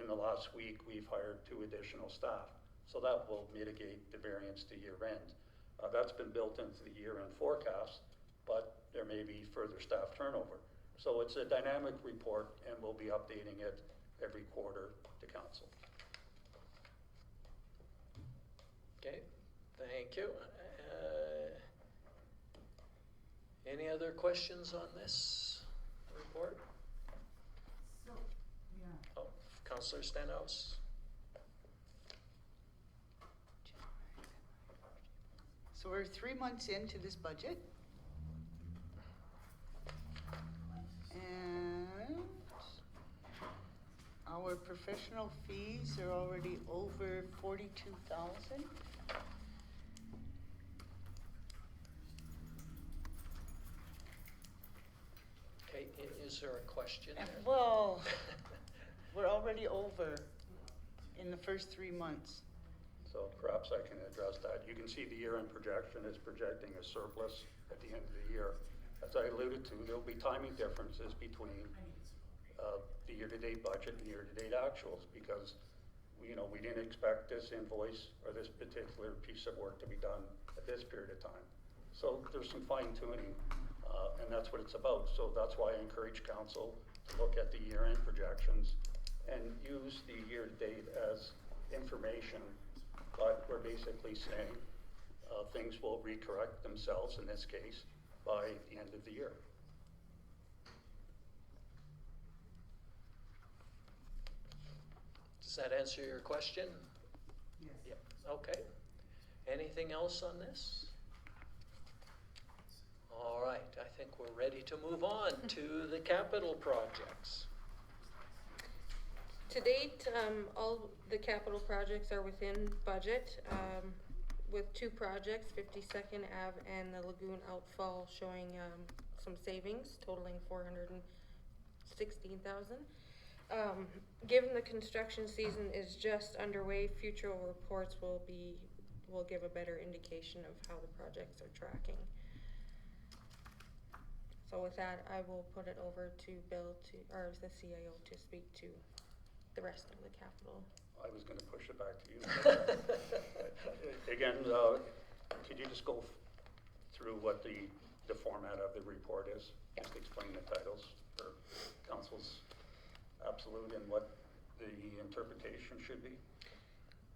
In the last week, we've hired 2 additional staff. So that will mitigate the variance to year end. That's been built into the year-end forecast, but there may be further staff turnover. So it's a dynamic report, and we'll be updating it every quarter to council. Okay, thank you. Any other questions on this report? So, yeah. Oh, Councillor Stenhouse? So we're 3 months into this budget. And our professional fees are already over 42,000. Okay, is there a question there? Well, we're already over in the first 3 months. So perhaps I can address that. You can see the year-end projection is projecting a surplus at the end of the year. As I alluded to, there'll be timing differences between the year-to-date budget and year-to-date actuals because we didn't expect this invoice or this particular piece of work to be done at this period of time. So there's some fine-tuning, and that's what it's about. So that's why I encourage council to look at the year-end projections and use the year-to-date as information. But we're basically saying things will recorrect themselves in this case by the end of the year. Does that answer your question? Yes. Yeah, okay. Anything else on this? All right, I think we're ready to move on to the capital projects. To date, all the capital projects are within budget, with two projects, 52nd Ave and the Lagoon Outfall, showing some savings totaling 416,000. Given the construction season is just underway, future reports will give a better indication of how the projects are tracking. So with that, I will put it over to Bill or the CIO to speak to the rest of the capital. I was gonna push it back to you. Again, could you just go through what the format of the report is? Yeah. Just explain the titles for council's absolute and what the interpretation should be.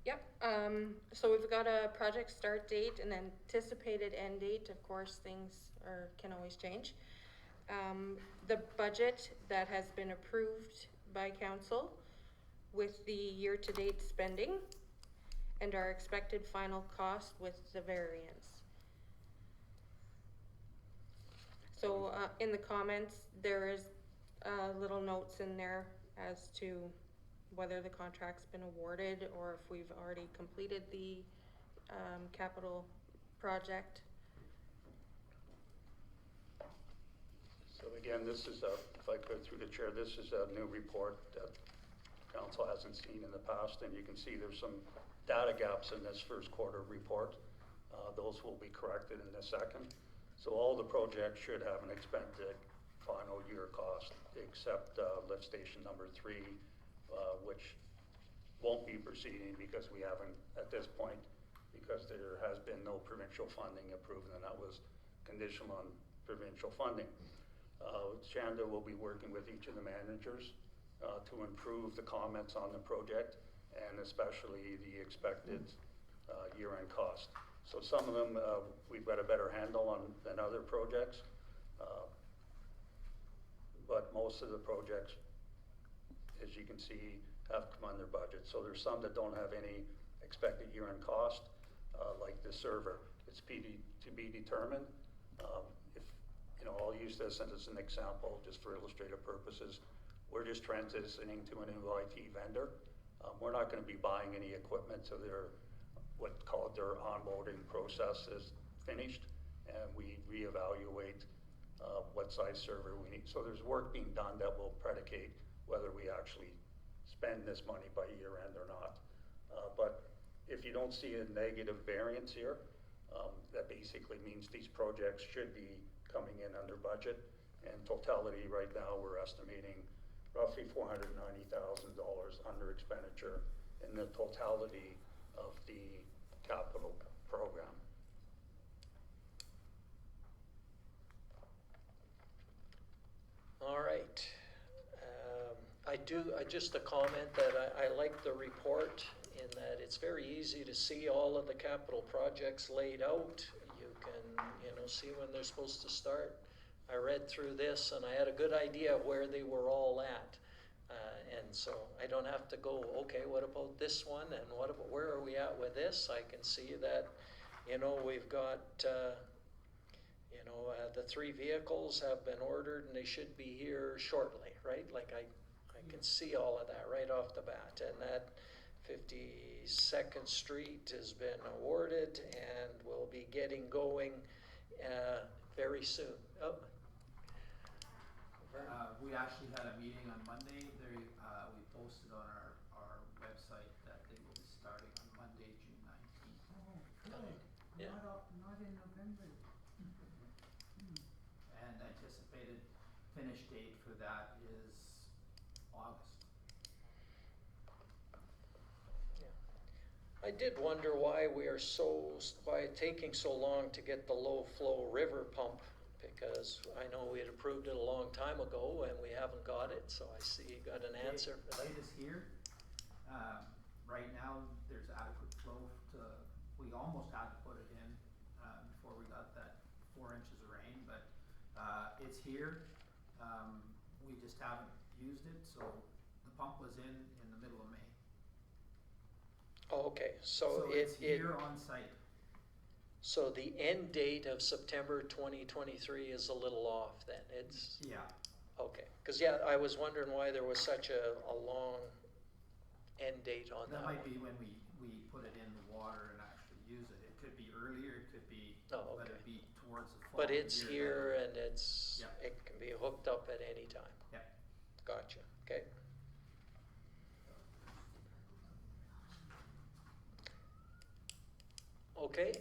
Yep, so we've got a project start date and anticipated end date. Of course, things can always change. The budget that has been approved by council with the year-to-date spending and our expected final cost with the variance. So in the comments, there is little notes in there as to whether the contract's been awarded or if we've already completed the capital project. So again, this is if I could through the chair, this is a new report that council hasn't seen in the past, and you can see there's some data gaps in this first quarter report. Those will be corrected in the second. So all the projects should have an expected final year cost, except lift station number 3, which won't be proceeding because we haven't at this point, because there has been no provincial funding approved, and that was conditional on provincial funding. Shanda will be working with each of the managers to improve the comments on the project and especially the expected year-end cost. So some of them we've got a better handle on than other projects, but most of the projects, as you can see, have come under budget. So there's some that don't have any expected year-end cost, like the server. It's to be determined. I'll use this as an example just for illustrative purposes. We're just transitioning to a new IT vendor. We're not going to be buying any equipment till their onboarding process is finished, and we reevaluate what size server we need. So there's work being done that will predicate whether we actually spend this money by year end or not. But if you don't see a negative variance here, that basically means these projects should be coming in under budget. And totality right now, we're estimating roughly $490,000 under expenditure in the totality of the capital program. All right. Just a comment that I like the report in that it's very easy to see all of the capital projects laid out. You can, see when they're supposed to start. I read through this and I had a good idea of where they were all at. And so I don't have to go, okay, what about this one? And where are we at with this? I can see that, we've got, the 3 vehicles have been ordered and they should be here shortly, right? Like I can see all of that right off the bat. And that 52nd Street has been awarded and will be getting going very soon. Oh. We actually had a meeting on Monday. We posted on our website that they will be starting on Monday, June 19th. Oh, good. Yeah. Not in November. And anticipated finish date for that is August. I did wonder why it's taking so long to get the low flow river pump, because I know we had approved it a long time ago and we haven't got it, so I see you got an answer for that. It is here. Right now, there's adequate flow we almost had to put it in before we got that 4 inches of rain, but it's here. We just haven't used it, so the pump was in the middle of May. Oh, okay, so it's here on site. So the end date of September 2023 is a little off then, Yeah. okay. Because I was wondering why there was such a long end date on that That one? might be when we put it in the water and actually use it. It could be earlier, it could be, Oh, but okay. it'd be towards the fall. But of the it's year. here and it's, Yeah. it can be hooked up at any time. Yeah. Gotcha, okay. Okay,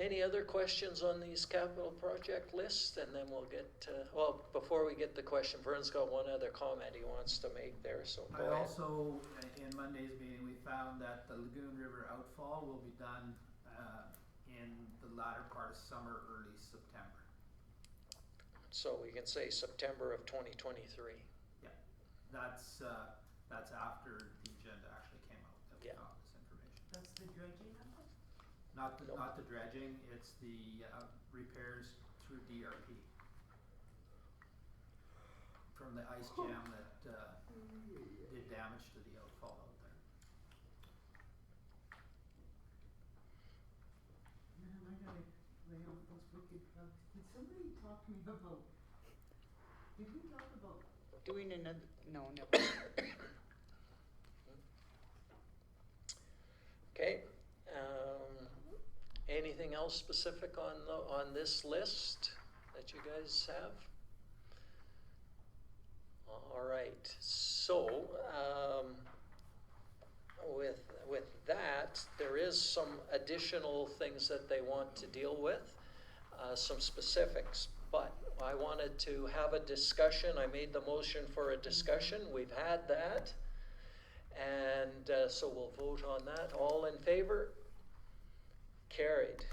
any other questions on these capital project lists? And then we'll get, well, before we get the question, Vern's got one other comment he wants to make there, so go I ahead. also, in Monday's meeting, we found that the Lagoon River outfall will be done in the latter part of summer, early September. So we can say September of 2023. Yeah, that's after the agenda actually came out that we Yeah. found this information. That's the dredging of it? Not the, Nope. not the dredging, it's the repairs through DRP. From the ice jam that did damage to the outfall out there. Man, I gotta lay off those wicked drugs. Did somebody talk to me about, did we talk about, Doing another, no, never. Okay, anything else specific on this list that you guys have? All right, so, with that, there is some additional things that they want to deal with, some specifics, but I wanted to have a discussion. I made the motion for a discussion. We've had that. And so we'll vote on that. All in favor? Carried.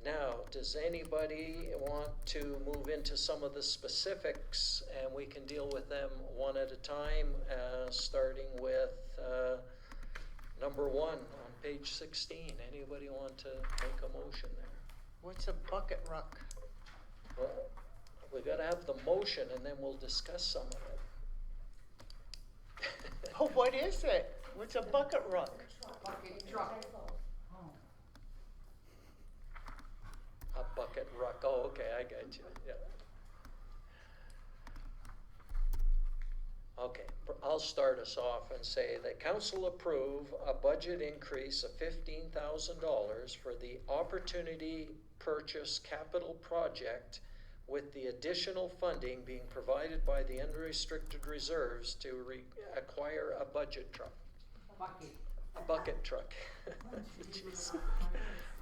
Now, does anybody want to move into some of the specifics, and we can deal with them one at a time, starting with number 1 on page 16. Anybody want to make a motion there? What's a bucket rock? Well, we gotta have the motion and then we'll discuss some of it. Oh, what is it? What's a bucket rock? Bucket truck. oh, A bucket rock, oh, okay, I got you, yeah. Okay, I'll start us off and say that council approve a budget increase of $15,000 for the opportunity purchase capital project, with the additional funding being provided by the unrestricted reserves to acquire a budget truck. Bucket. A bucket truck. Jeez.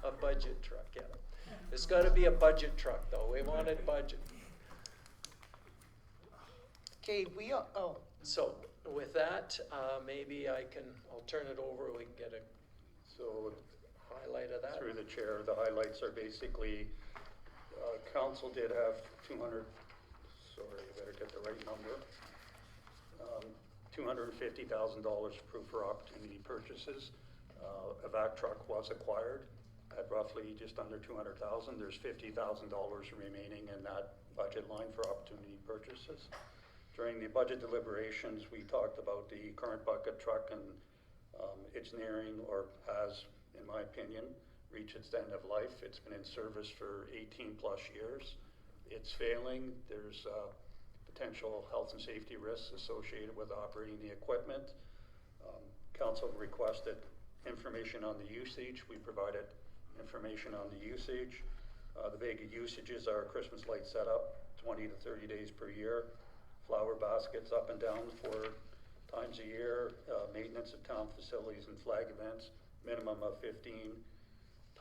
A budget truck, yeah. There's gotta be a budget truck, though. We wanted budget. Okay, oh, So with that, maybe I'll turn it over. We can get a So highlight of that. through the chair, the highlights are basically, council did have 200, sorry, I better get the right number. $250,000 approved for opportunity purchases. A vac truck was acquired at roughly just under 200,000. There's $50,000 remaining in that budget line for opportunity purchases. During the budget deliberations, we talked about the current bucket truck, and it's nearing, or has, in my opinion, reached its end of life. It's been in service for 18 plus years. It's failing. There's potential health and safety risks associated with operating the equipment. Council requested information on the usage. We provided information on the usage. The big usages are Christmas light setup, 20 to 30 days per year. Flower baskets up and down 4 times a year. Maintenance of town facilities and flag events, minimum of 15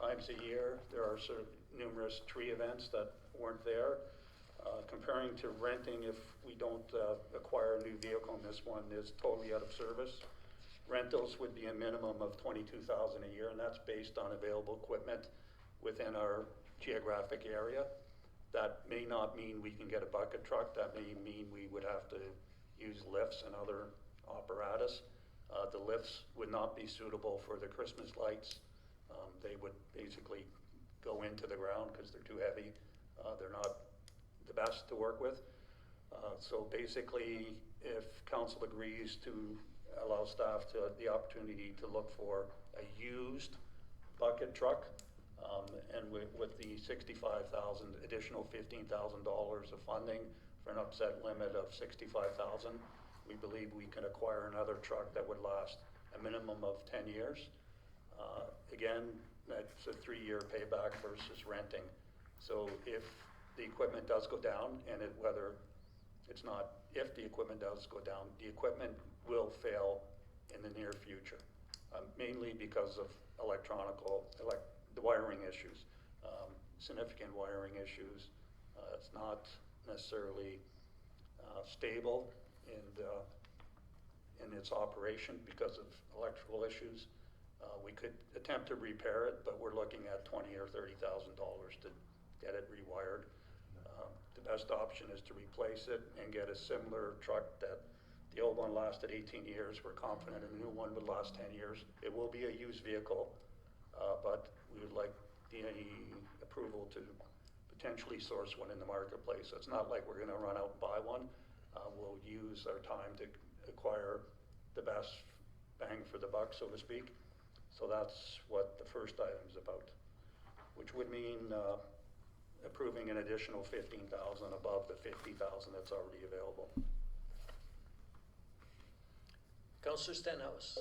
times a year. There are sort of numerous tree events that weren't there. Comparing to renting, if we don't acquire a new vehicle, and this one is totally out of service, rentals would be a minimum of $22,000 a year, and that's based on available equipment within our geographic area. That may not mean we can get a bucket truck. That may mean we would have to use lifts and other apparatus. The lifts would not be suitable for the Christmas lights. They would basically go into the ground because they're too heavy. They're not the best to work with. So basically, if council agrees to allow staff the opportunity to look for a used bucket truck, and with the $65,000, additional $15,000 of funding for an upset limit of $65,000, we believe we can acquire another truck that would last a minimum of 10 years. Again, that's a 3-year payback versus renting. So if the equipment does go down, and if the equipment does go down, the equipment will fail in the near future, mainly because of the wiring issues, significant wiring issues. It's not necessarily stable in its operation because of electrical issues. We could attempt to repair it, but we're looking at $20,000 or $30,000 to get it rewired. The best option is to replace it and get a similar truck that the old one lasted 18 years. We're confident a new one would last 10 years. It will be a used vehicle, but we would like the approval to potentially source one in the marketplace. So it's not like we're gonna run out and buy one. We'll use our time to acquire the best bang for the buck, so to speak. So that's what the first item is about, which would mean approving an additional $15,000 above the $50,000 that's already available. Councillor Stenhouse.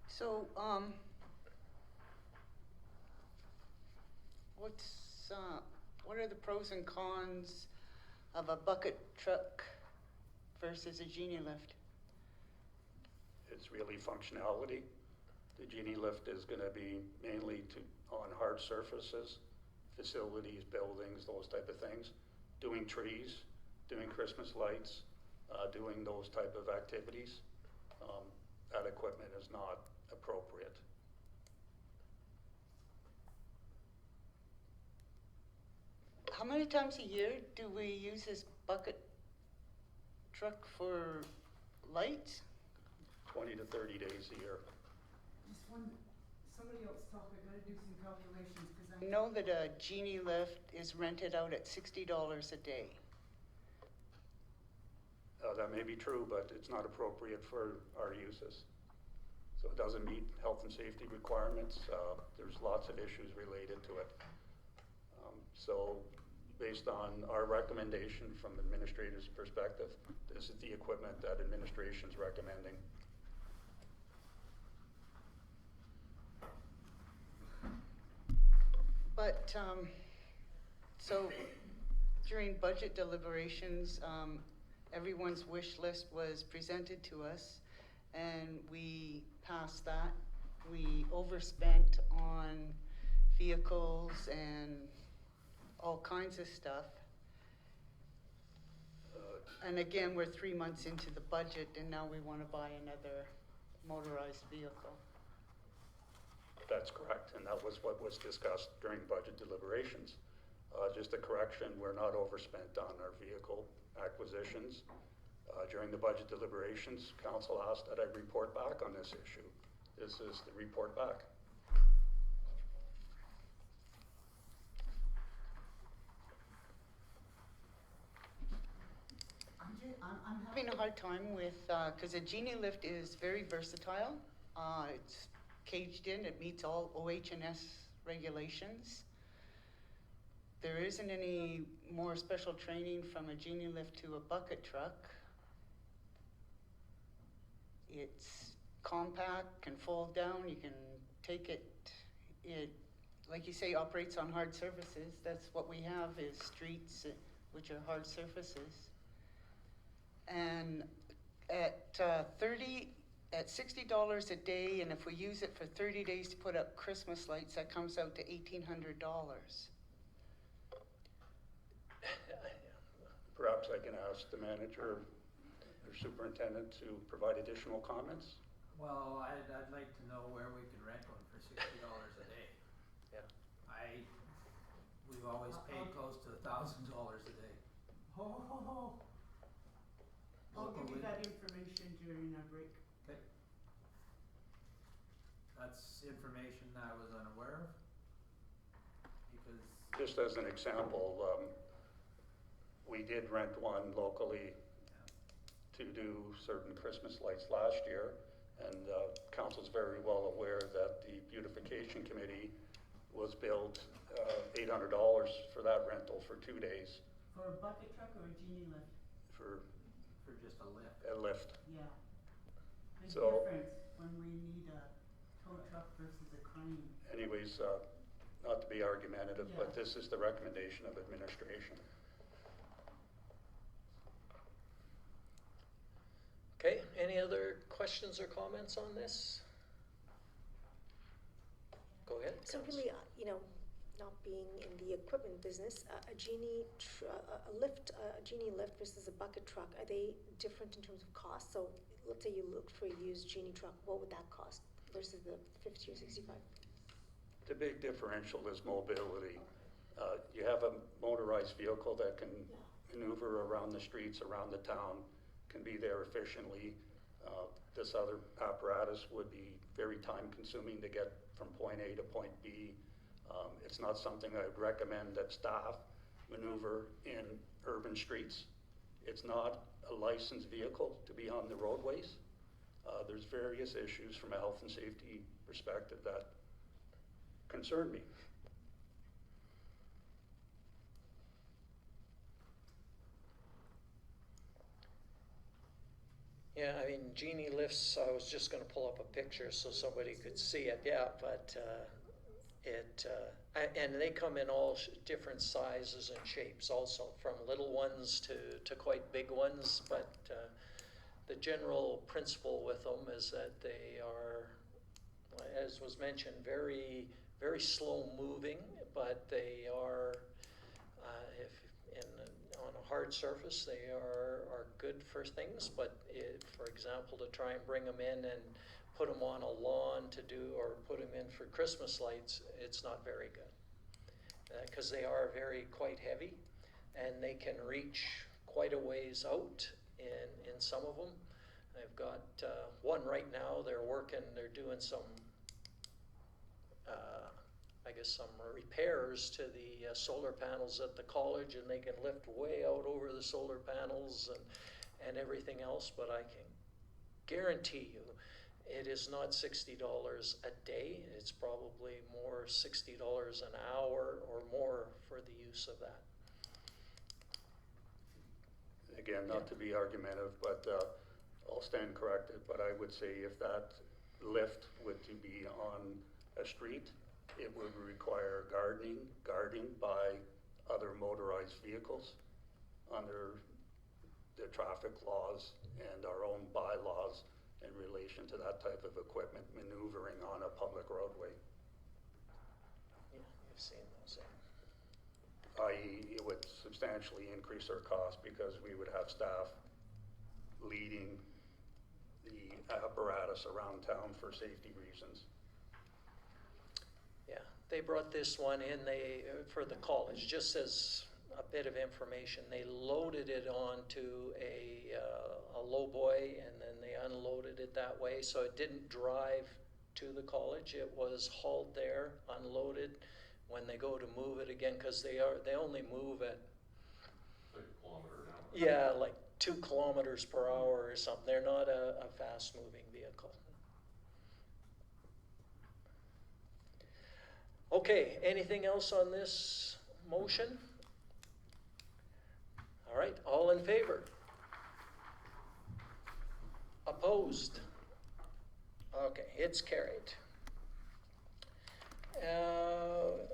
So, what are the pros and cons of a bucket truck versus a Genie lift? It's really functionality. The Genie lift is going to be mainly on hard surfaces, facilities, buildings, those type of things, doing trees, doing Christmas lights, doing those type of activities. That equipment is not appropriate. How many times a year do we use this bucket truck for lights? 20 to 30 days a year. Just one, somebody else talk, I gotta do some calculations, cause I know that a Genie lift is rented out at $60 a day. That may be true, but it's not appropriate for our uses. So it doesn't meet health and safety requirements. There's lots of issues related to it. So based on our recommendation from administrator's perspective, this is the equipment that administration's recommending. But, so during budget deliberations, everyone's wish list was presented to us and we passed that. We overspent on vehicles and all kinds of stuff. And again, we're 3 months into the budget and now we want to buy another motorized vehicle. That's correct, and that was what was discussed during budget deliberations. Just a correction, we're not overspent on our vehicle acquisitions. During the budget deliberations, council asked that I report back on this issue. This is the report back. I'm Having a hard time with, because a Genie lift is very versatile. It's caged in, it meets all OH&S regulations. There isn't any more special training from a Genie lift to a bucket truck. It's compact, can fold down, you can take it, like you say, operates on hard surfaces. That's what we have is streets, which are hard surfaces. And at $60 a day, and if we use it for 30 days to put up Christmas lights, that comes out to $1,800. Perhaps I can ask the manager or superintendent to provide additional comments. Well, I'd like to know where we could rent one for $60 a day. Yeah. We've always paid close to $1,000 a day. I'll give you that information during our break. Okay. That's information I was unaware of. Because Just as an example, we did rent one locally to do certain Christmas lights last year, and council's very well aware that the beautification committee was billed $800 for that rental for 2 days. For a bucket truck or a Genie lift? For just a lift. a lift. Yeah. The So- difference when we need a tow truck versus a crane. Anyways, not to be argumentative, Yeah. but this is the recommendation of administration. Okay, any other questions or comments on this? Go ahead. So Councillor. really, not being in the equipment business, a genie, a genie lift versus a bucket truck, are they different in terms of cost? So let's say you looked for a used genie truck, what would that cost versus the 50 or 65? The big differential is mobility. You have a motorized vehicle that can maneuver around the streets, around the town, can be there efficiently. This other apparatus would be very time consuming to get from point A to point B. It's not something I would recommend that staff maneuver in urban streets. It's not a licensed vehicle to be on the roadways. There's various issues from a health and safety perspective that concern me. Yeah, I mean, genie lifts, I was just gonna pull up a picture so somebody could see it, yeah, but, and they come in all different sizes and shapes also, from little ones to quite big ones, but, the general principle with them is that they are, as was mentioned, very, very slow moving, but they are, on a hard surface, they are good for things, but for example, to try and bring them in and put them on a lawn or put them in for Christmas lights, it's not very good. Because they are quite heavy, and they can reach quite a ways out in some of them. I've got one right now, they're doing some, some repairs to the solar panels at the college, and they can lift way out over the solar panels and everything else, but I can guarantee you it is not $60 a day. It's probably more $60 an hour or more for the use of that. Again, not to be argumentative, but I'll stand corrected, but I would say if that lift were to be on a street, it would require guarding by other motorized vehicles under the traffic laws and our own bylaws in relation to that type of equipment maneuvering on a public roadway. Yeah, you've seen those. I.e., it would substantially increase our cost because we would have staff leading the apparatus around town for safety reasons. Yeah, they brought this one in, for the college, just as a bit of information. They loaded it onto a lowboy, and then they unloaded it that way, so it didn't drive to the college. It was hauled there, unloaded. When they go to move it again, because they only move at, Like a kilometer an hour. yeah, like 2 kilometers per hour or something. They're not a fast moving vehicle. Okay, anything else on this motion? All right, all in favor? Opposed? Okay, it's carried.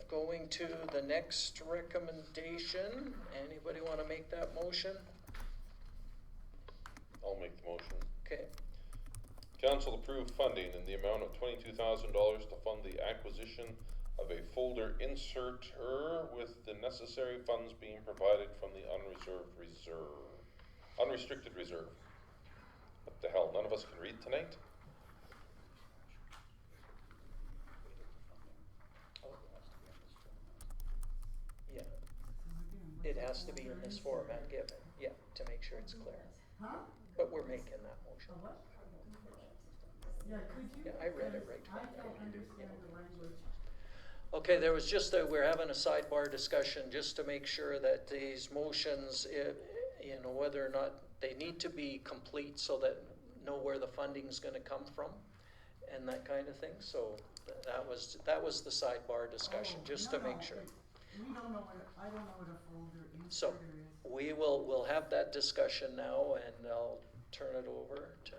Going to the next recommendation. Anybody want to make that motion? I'll make the motion. Okay, Council approve funding in the amount of $22,000 to fund the acquisition of a folder inserter with the necessary funds being provided from the unrestricted reserve. What the hell, none of us can read tonight? yeah, So again, it what's has to the be in folder this insert? format given, yeah, to make sure it's clear. Huh? But we're making that motion. A what? Yeah, could you? Yeah, I read it because right. I don't understand the language. Okay, there was just we're having a sidebar discussion just to make sure that these motions, whether or not they need to be complete so that know where the funding's gonna come from and that kind of thing. So that was the sidebar discussion, Oh, just no, to make no, sure. but we don't know I don't know what a folder So inserter is. we'll have that discussion now, and I'll turn it over to,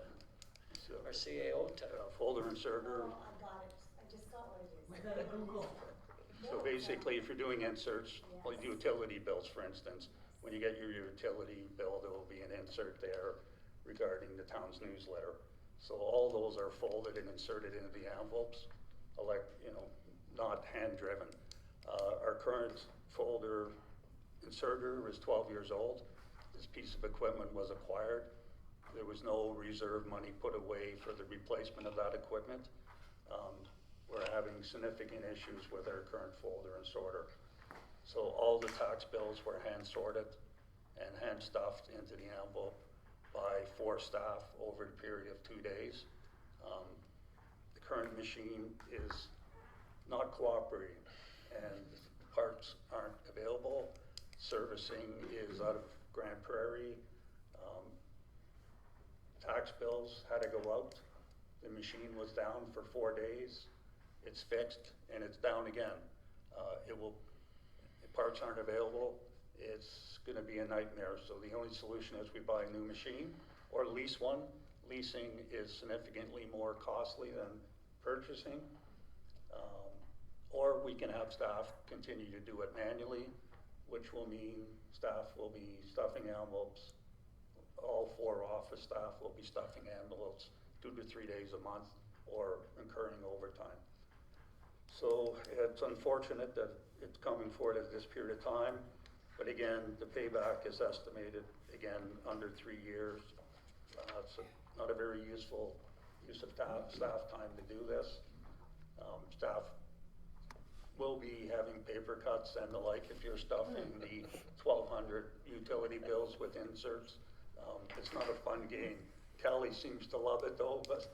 our CAO to, folder inserter. Oh, I got it, I just got what it is. We gotta Google. So basically, if you're doing inserts, like utility bills, for instance, when you get your utility bill, there will be an insert there regarding the town's newsletter. So all those are folded and inserted into the envelopes, not hand-driven. Our current folder inserter is 12 years old. This piece of equipment was acquired. There was no reserve money put away for the replacement of that equipment. We're having significant issues with our current folder and sorter. So all the tax bills were hand sorted and hand stuffed into the envelope by 4 staff over a period of 2 days. The current machine is not cooperating and parts aren't available. Servicing is out of Grand Prairie. Tax bills had to go out. The machine was down for 4 days. It's fixed and it's down again. The parts aren't available. It's gonna be a nightmare. So the only solution is we buy a new machine or lease one. Leasing is significantly more costly than purchasing. Or we can have staff continue to do it manually, which will mean staff will be stuffing envelopes. All 4 office staff will be stuffing envelopes 2 to 3 days a month or incurring overtime. So it's unfortunate that it's coming forward at this period of time, but again, the payback is estimated, again, under 3 years. It's not a very useful use of staff time to do this. Staff will be having paper cuts and the like if you're stuffing the 1,200 utility bills with inserts. It's not a fun game. Kelly seems to love it though, but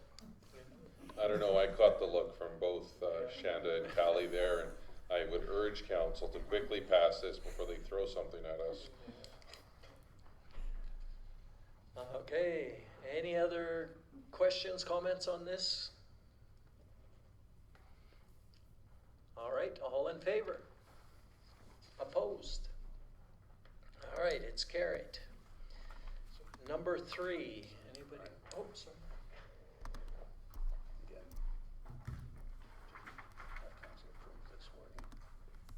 I don't know, I caught the look from both Shanda and Callie there, and I would urge council to quickly pass this before they throw something at us. okay, any other questions, comments on this? All right, all in favor? Opposed? All right, it's carried. Number 3, anybody? Oh, sorry. again, council approved this wording.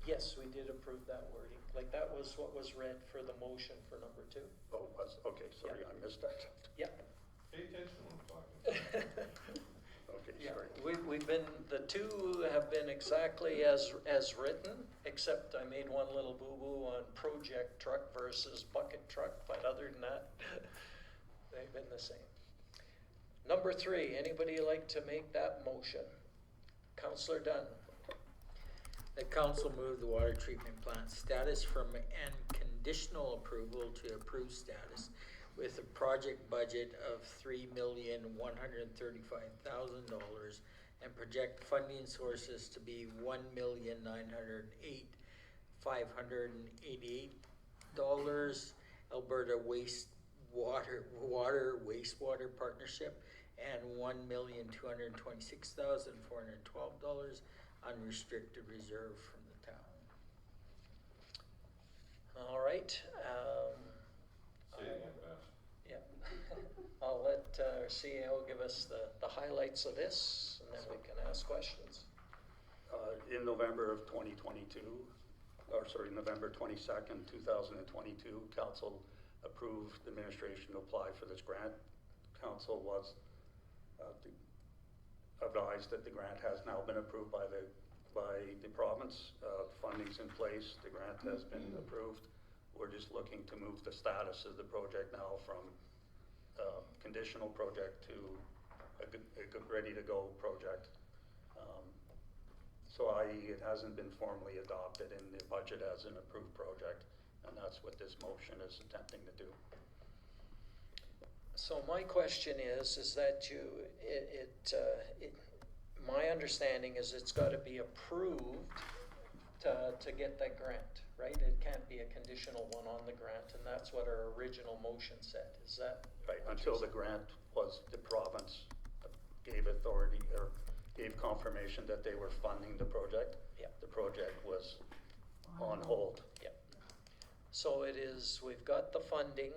Yes, we did approve that wording. Like that was what was read for the motion for number 2. Oh, was, okay, sorry, I missed that. Yep. Pay attention when I'm talking. Okay, Yeah, sorry. we've been, the 2 have been exactly as written, except I made one little boo-boo on project truck versus bucket truck, but other than that, they've been the same. Number 3, anybody like to make that motion? Councillor Dunn. The council moved the water treatment plant status from and conditional approval to approved status with a project budget of $3,135,000 and project funding sources to be $1,908,588, Alberta Wastewater Partnership, and $1,226,412 unrestricted reserve from the town. All right. Say it again, Matt. Yeah. I'll let our CEO give us the highlights of this, and then we can ask questions. In November of 2022, November 22nd, 2022, council approved the administration to apply for this grant. Council was advised that the grant has now been approved by the province. Funding's in place, the grant has been approved. We're just looking to move the status of the project now from conditional project to a ready-to-go project. So i.e. it hasn't been formally adopted in the budget as an approved project, and that's what this motion is attempting to do. So my question is that my understanding is it's got to be approved to get that grant, right? It can't be a conditional one on the grant, and that's what our original motion said. Is that right? Until the grant was, the province gave authority or gave confirmation that they were funding the project. Yeah. The project was on hold. Yeah. So it is, we've got the funding.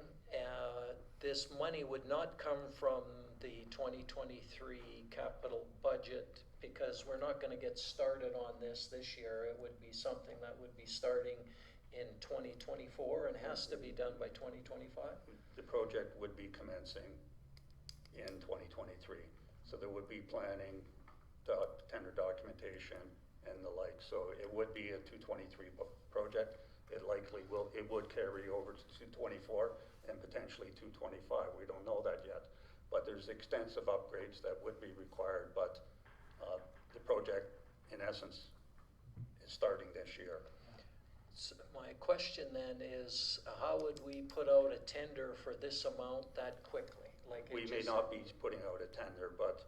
This money would not come from the 2023 capital budget, because we're not gonna get started on this year. It would be something that would be starting in 2024 and has to be done by 2025. The project would be commencing in 2023. So there would be planning, tender documentation and the like. So it would be a 223 project. It likely will, it would carry over to 224 and potentially 225. We don't know that yet. But there's extensive upgrades that would be required, but the project, in essence, is starting this year. So my question then is, how would we put out a tender for this amount that quickly? Like it We may just- not be putting out a tender, but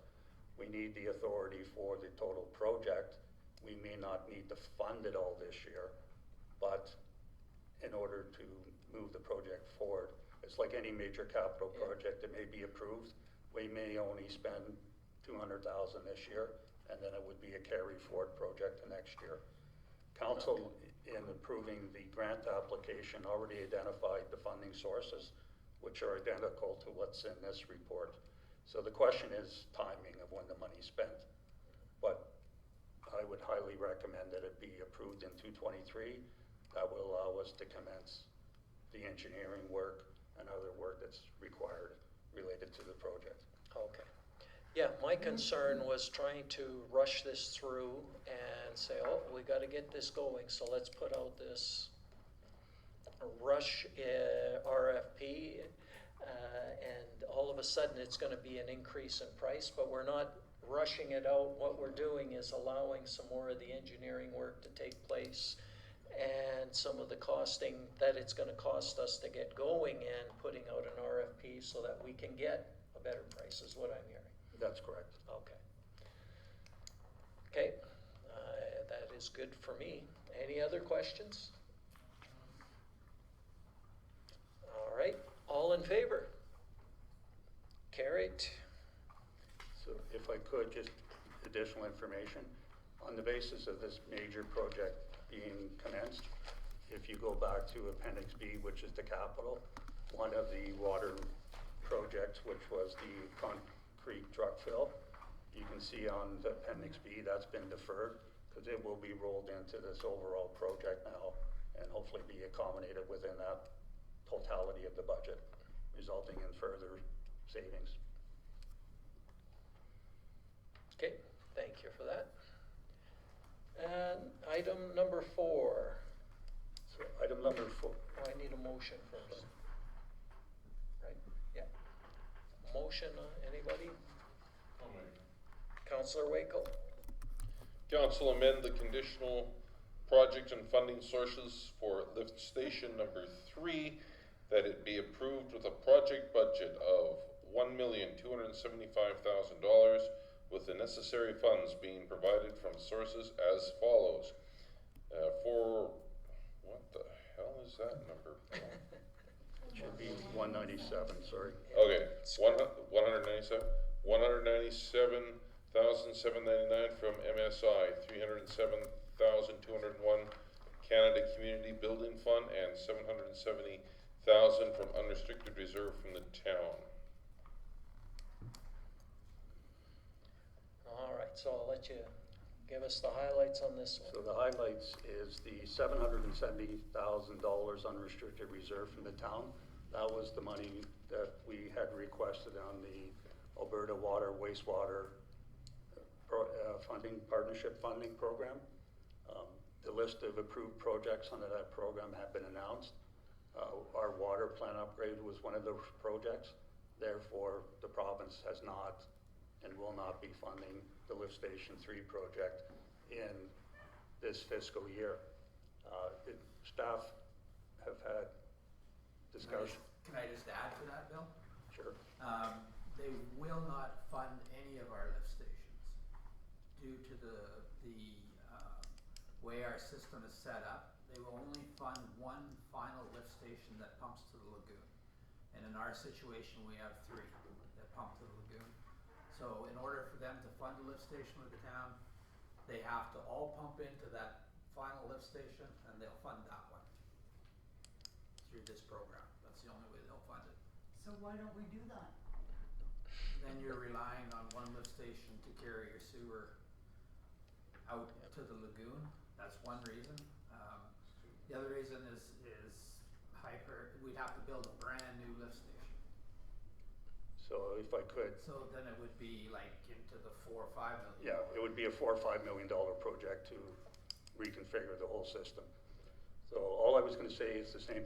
we need the authority for the total project. We may not need to fund it all this year, but in order to move the project forward, it's like any major capital project that may be approved. We may only spend 200,000 this year, and then it would be a carry forward project the next year. Council, in approving the grant application, already identified the funding sources, which are identical to what's in this report. So the question is timing of when the money's spent. But I would highly recommend that it be approved in 223. That will allow us to commence the engineering work and other work that's required related to the project. Okay. Yeah, my concern was trying to rush this through and say, oh, we gotta get this going, so let's put out this rush RFP, and all of a sudden it's gonna be an increase in price, but we're not rushing it out. What we're doing is allowing some more of the engineering work to take place and some of the costing that it's gonna cost us to get going and putting out an RFP so that we can get a better price is what I'm hearing. That's correct. Okay. Okay, that is good for me. Any other questions? All right, all in favor? Carried. So if I could, just additional information. On the basis of this major project being commenced, if you go back to Appendix B, which is the capital, one of the water projects, which was the concrete truck fill, you can see on the Appendix B, that's been deferred because it will be rolled into this overall project now and hopefully be accommodated within that totality of the budget, resulting in further savings. Okay, thank you for that. And item number 4. So item number 4. Oh, I need a motion first. Right, yeah. Motion, anybody? Councillor Wakel. Council amend the conditional project and funding sources for lift station number 3, that it be approved with a project budget of $1,275,000 with the necessary funds being provided from sources as follows. For, what the hell is that number? It should be 197, sorry. Okay, 197? 197,799 from MSI, 307,201 Canada Community Building Fund, and 770,000 from unrestricted reserve from the town. All right, so I'll let you give us the highlights on this one. So the highlights is the $770,000 unrestricted reserve from the town. That was the money that we had requested on the Alberta Water Wastewater funding, partnership funding program. The list of approved projects under that program have been announced. Our water plant upgrade was one of those projects. Therefore, the province has not and will not be funding the Lift Station 3 project in this fiscal year. Staff have had discussion. Can I just add to that, Bill? Sure. They will not fund any of our lift stations due to the way our system is set up. They will only fund one final lift station that pumps to the lagoon. And in our situation, we have 3 that pump to the lagoon. So in order for them to fund a lift station with the town, they have to all pump into that final lift station, and they'll fund that one through this program. That's the only way they'll fund it. So why don't we do that? then you're relying on one lift station to carry your sewer out to the lagoon. That's one reason. The other reason is we'd have to build a brand new lift station. So if I could, So then it would be like into the $4 or $5 million. yeah, it would be a $4 or $5 million project to reconfigure the whole system. So all I was gonna say is the same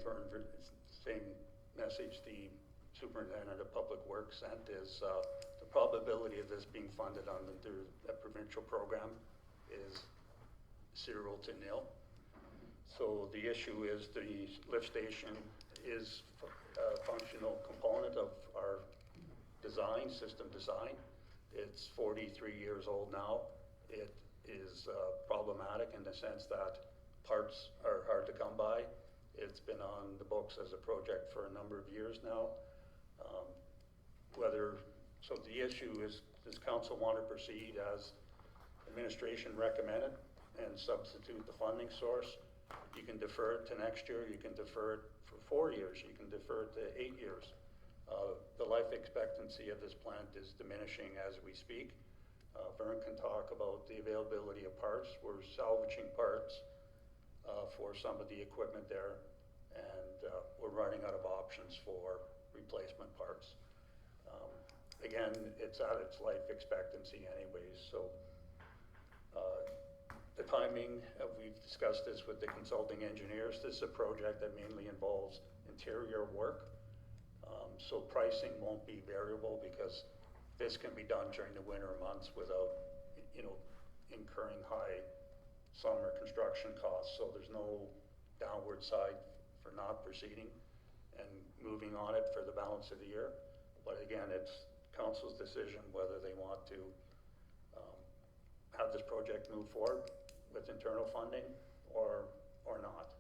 message the superintendent of public works sent is, the probability of this being funded under a provincial program is 0 to nil. So the issue is the lift station is a functional component of our system design. It's 43 years old now. It is problematic in the sense that parts are hard to come by. It's been on the books as a project for a number of years now. So the issue is, does council want to proceed as administration recommended and substitute the funding source? You can defer it to next year, you can defer it for 4 years, you can defer it to 8 years. The life expectancy of this plant is diminishing as we speak. Vern can talk about the availability of parts. We're salvaging parts for some of the equipment there, and we're running out of options for replacement parts. Again, it's at its life expectancy anyways, so the timing, we've discussed this with the consulting engineers. This is a project that mainly involves interior work. So pricing won't be variable because this can be done during the winter months without, incurring high summer construction costs. So there's no downward side for not proceeding and moving on it for the balance of the year. But again, it's council's decision whether they want to have this project move forward with internal funding or not.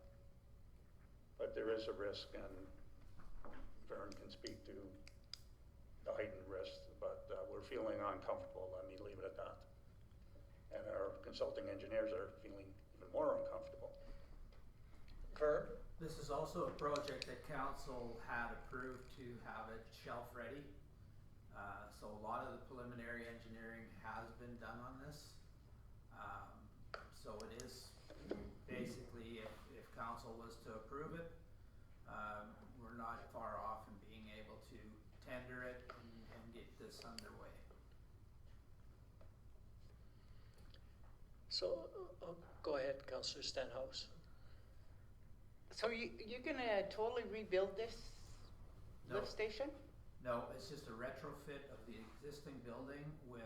But there is a risk, and Vern can speak to the heightened risk, but we're feeling uncomfortable, let me leave it at that. And our consulting engineers are feeling even more uncomfortable. Vern? This is also a project that council had approved to have it shelf ready. So a lot of the preliminary engineering has been done on this. So it is basically, if council was to approve it, we're not far off in being able to tender it and get this underway. So, go ahead, Councillor Stenhouse. So you're gonna totally rebuild this No. lift station? No, it's just a retrofit of the existing building with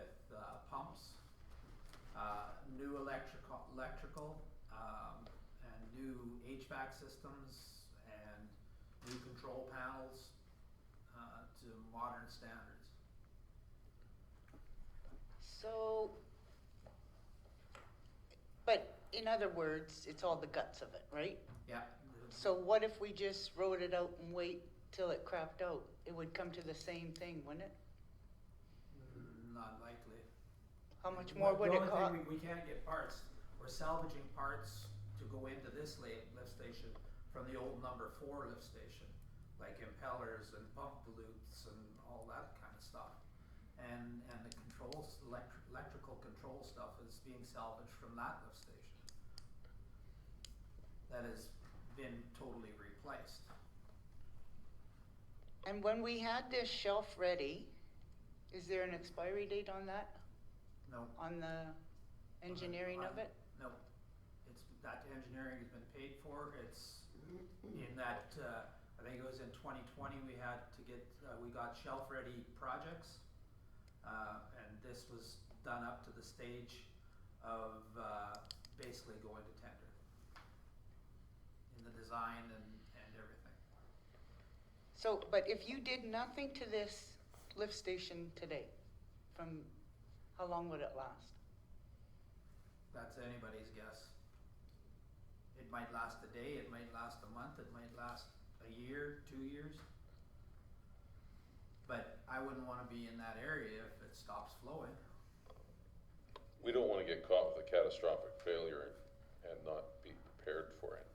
pumps, new electrical, and new HVAC systems, and new control panels to modern standards. So, but in other words, it's all the guts of it, right? Yeah. So what if we just wrote it out and wait till it crapped out? It would come to the same thing, wouldn't it? Not likely. How much more would it The cost? only thing, we can't get parts. We're salvaging parts to go into this lift station from the old number 4 lift station, like impellers and pump volutes and all that kind of stuff. And the controls, electrical control stuff is being salvaged from that lift station. That has been totally replaced. And when we had this shelf ready, is there an expiry date on that? No. On the engineering of it? No, that engineering has been paid for. It's in that, I think it was in 2020, we got shelf-ready projects. And this was done up to the stage of basically going to tender in the design and everything. So, but if you did nothing to this lift station today, how long would it last? That's anybody's guess. It might last a day, it might last a month, it might last a year, 2 years. But I wouldn't want to be in that area if it stops flowing. We don't want to get caught with a catastrophic failure and not be prepared for it.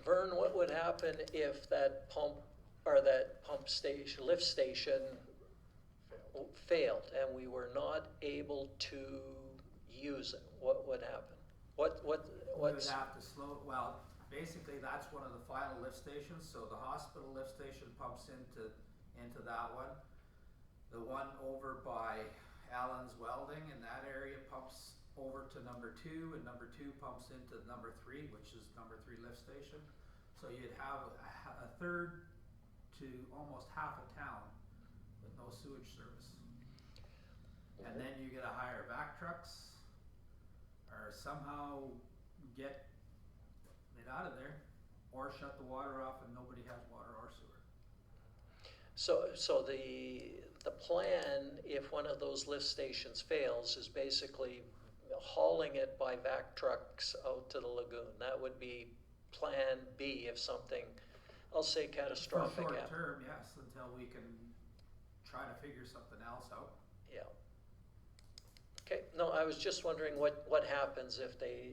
Vern, what would happen if that pump, or that pump station, lift station failed and we were not able to use it, what would happen? We would What's, have to slow, well, basically, that's one of the final lift stations, so the hospital lift station pumps into that one. The one over by Allen's Welding in that area pumps over to number 2, and number 2 pumps into number 3, which is number 3 lift station. So you'd have a third to almost half a town with no sewage service. And then you gotta hire vac trucks, or somehow get it out of there, or shut the water off and nobody has water or sewer. so the plan, if one of those lift stations fails, is basically hauling it by vac trucks out to the lagoon. That would be plan B if something, I'll say catastrophic For short happens. term, yes, until we can try to figure something else out. Yeah. Okay, no, I was just wondering what happens if they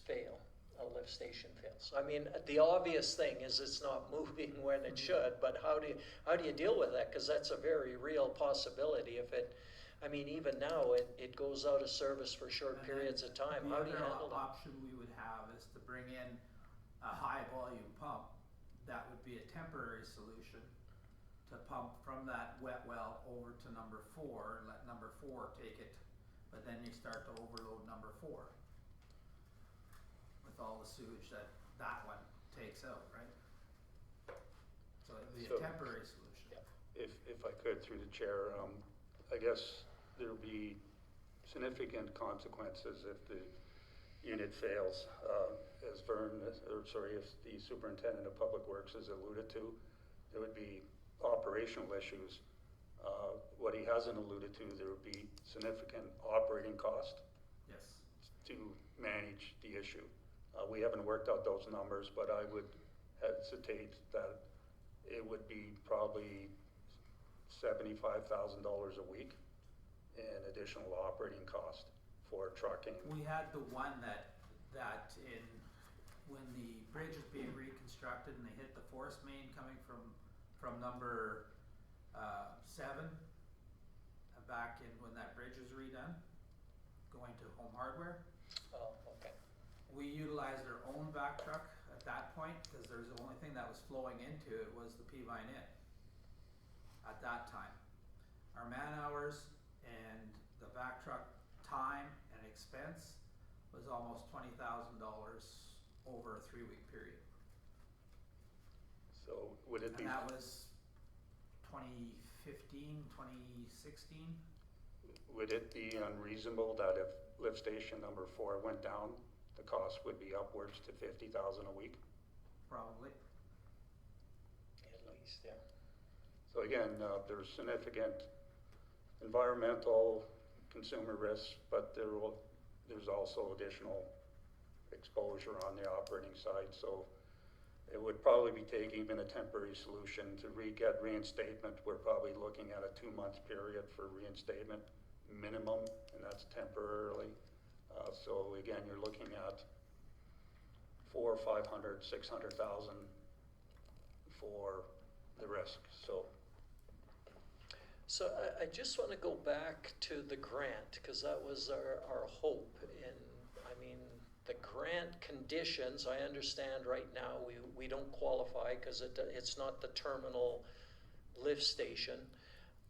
fail, a lift station fails. I mean, the obvious thing is it's not moving when it should, but how do you deal with that? Because that's a very real possibility. If it, I mean, even now, it goes out of service for short periods of time. How do you handle The other that? option we would have is to bring in a high volume pump. That would be a temporary solution to pump from that wet well over to number 4 and let number 4 take it. But then you start to overload number 4 with all the sewage that one takes out, right? So it'd be a So- temporary solution. If I could, through the chair, I guess there'll be significant consequences if the unit fails. As Vern, if the superintendent of public works has alluded to, there would be operational issues. What he hasn't alluded to, there would be significant operating cost Yes. to manage the issue. We haven't worked out those numbers, but I would hesitate that it would be probably $75,000 a week in additional operating cost for trucking. We had the one that when the bridge was being reconstructed and they hit the force main coming from number 7, back in when that bridge was redone, going to Home Hardware. Oh, okay. We utilized our own vac truck at that point, because there's the only thing that was flowing into it was the Peavine Inn at that time. Our man hours and the vac truck time and expense was almost $20,000 over a 3-week period. So would it be? And that was 2015, 2016. Would it be unreasonable that if lift station number 4 went down, the cost would be upwards to $50,000 a week? Probably. At least, yeah. So again, there's significant environmental, consumer risks, but there's also additional exposure on the operating side. So it would probably be taking even a temporary solution to get reinstatement. We're probably looking at a 2-month period for reinstatement minimum, and that's temporarily. So again, you're looking at $400,000, $500,000, $600,000 for the risk. So I just want to go back to the grant, because that was our hope. And I mean, the grant conditions, I understand right now we don't qualify because it's not the terminal lift station.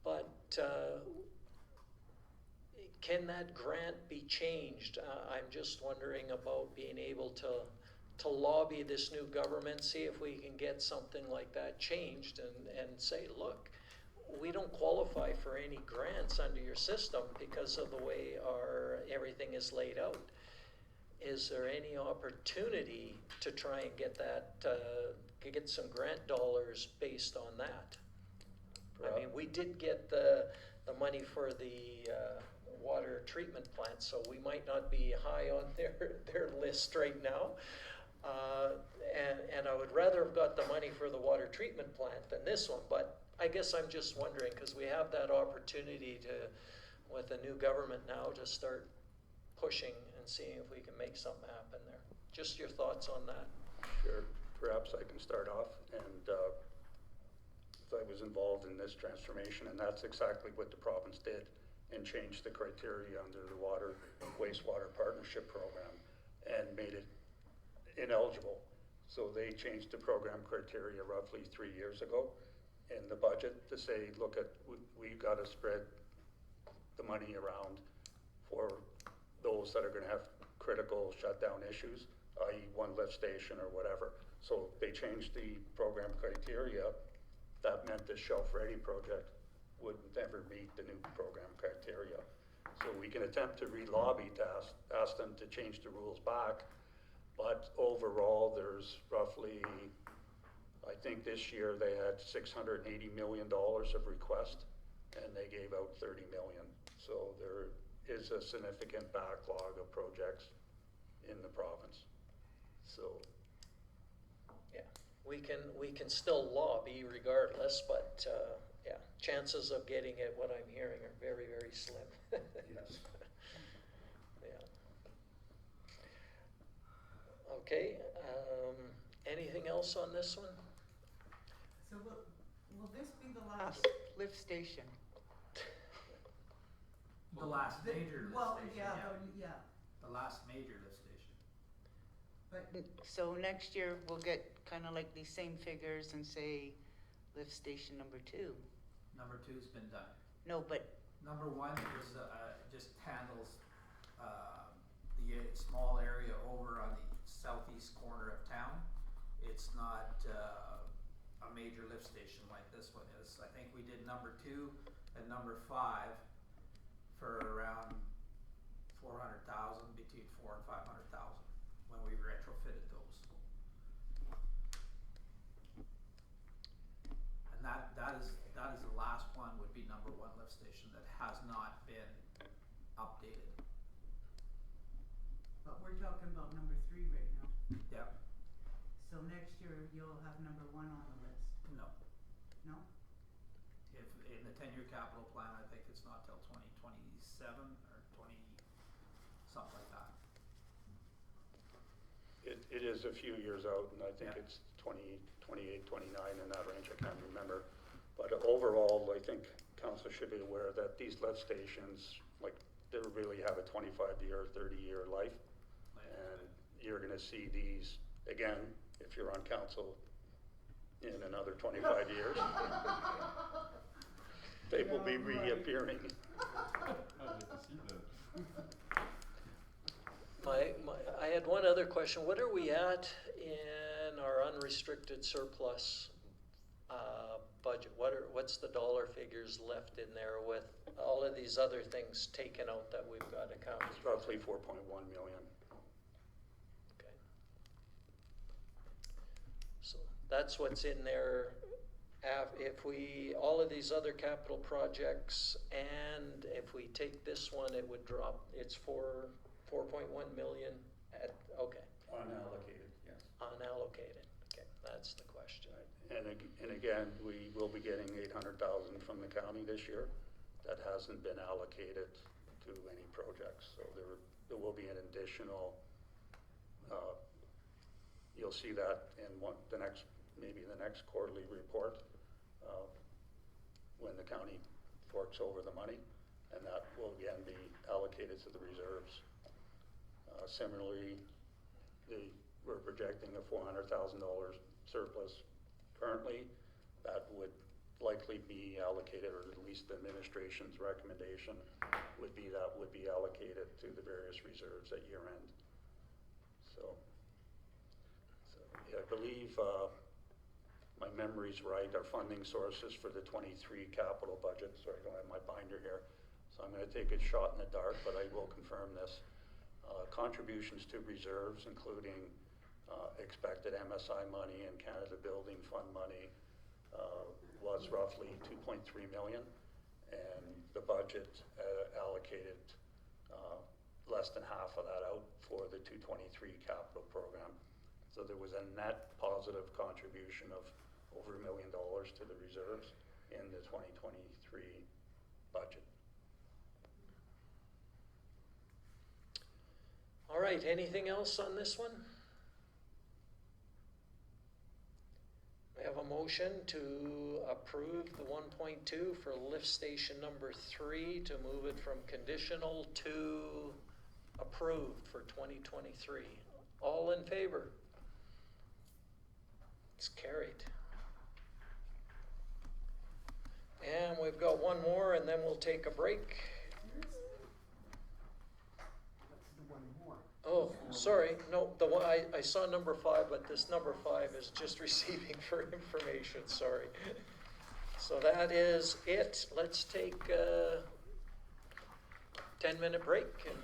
But can that grant be changed? I'm just wondering about being able to lobby this new government, see if we can get something like that changed and say, look, we don't qualify for any grants under your system because of the way everything is laid out. Is there any opportunity to try and get that, get some grant dollars based on that? I mean, we did get the money for the water treatment plant, so we might not be high on their list right now. And I would rather have got the money for the water treatment plant than this one, but I guess I'm just wondering, because we have that opportunity with the new government now, to start pushing and seeing if we can make something happen there. Just your thoughts on that? Sure, perhaps I can start off. And I was involved in this transformation, and that's exactly what the province did, and changed the criteria under the Water Wastewater Partnership Program and made it ineligible. So they changed the program criteria roughly 3 years ago in the budget to say, look at, we've got to spread the money around for those that are gonna have critical shutdown issues, i.e. one lift station or whatever. So they changed the program criteria. That meant the shelf-ready project would never meet the new program criteria. So we can attempt to re-lobby to ask them to change the rules back, but overall, there's roughly, I think this year they had $680 million of request, and they gave out 30 million. So there is a significant backlog of projects in the province. So, Yeah, we can still lobby regardless, but, yeah, chances of getting it, what I'm hearing, are very, very slim. yes. Yeah. Okay, anything else on this one? So will this be the last? Lift station. The last major lift Well, station, yeah, yeah. yeah, The last major lift station. but, So next year, we'll get kind of like these same figures and say lift station number 2. Number 2's been done. No, but Number 1 is, just handles, the small area over on the southeast corner of town. It's not, a major lift station like this one is. I think we did number 2 and number 5 for around 400,000, between 400,000 and 500,000 when we retrofitted those. And that is the last one, would be number 1 lift station that has not been updated. but we're talking about number 3 right now. Yep. So next year, you'll have number 1 on the list, No. no? If, in the 10-year capital plan, I think it's not till 2027 or 20, something like that. It is a few years out, and I think Yeah. it's 28, 29 in that range, I can't remember. But overall, I think council should be aware that these lift stations, like, they really have a 25-year, 30-year life. And you're gonna see these, again, if you're on council in another 25 years. They will be reappearing. I had one other question. What are we at in our unrestricted surplus budget? What's the dollar figures left in there with all of these other things taken out that we've got accounted? It's roughly 4.1 million. Okay. So that's what's in there. If we, all of these other capital projects, and if we take this one, it would drop, it's 4.1 million at, okay, Unallocated, yes. unallocated. Okay, that's the question. And again, we will be getting 800,000 from the county this year. That hasn't been allocated to any projects, so there will be an additional, you'll see that in maybe the next quarterly report, when the county forks over the money, and that will again be allocated to the reserves. Similarly, we're projecting a $400,000 surplus currently. That would likely be allocated, or at least the administration's recommendation would be allocated to the various reserves at year end. So yeah, I believe my memory's right, our funding sources for the 23 capital budget, sorry, I don't have my binder here, so I'm gonna take a shot in the dark, but I will confirm this. Contributions to reserves, including expected MSI money and Canada Building Fund money, was roughly 2.3 million, and the budget allocated less than half of that out for the 223 capital program. So there was a net positive contribution of over $1 million to the reserves in the 2023 budget. All right, anything else on this one? We have a motion motion to approve the 1.2 for lift station number 3 to move it from conditional to approved for 2023. All in favor? It's carried. And we've got one more and then we'll take a break. What's the one more? Oh, sorry, no, the one, I saw number 5, but this number 5 is just receiving for information, sorry. So that is it. Let's take a 10-minute break and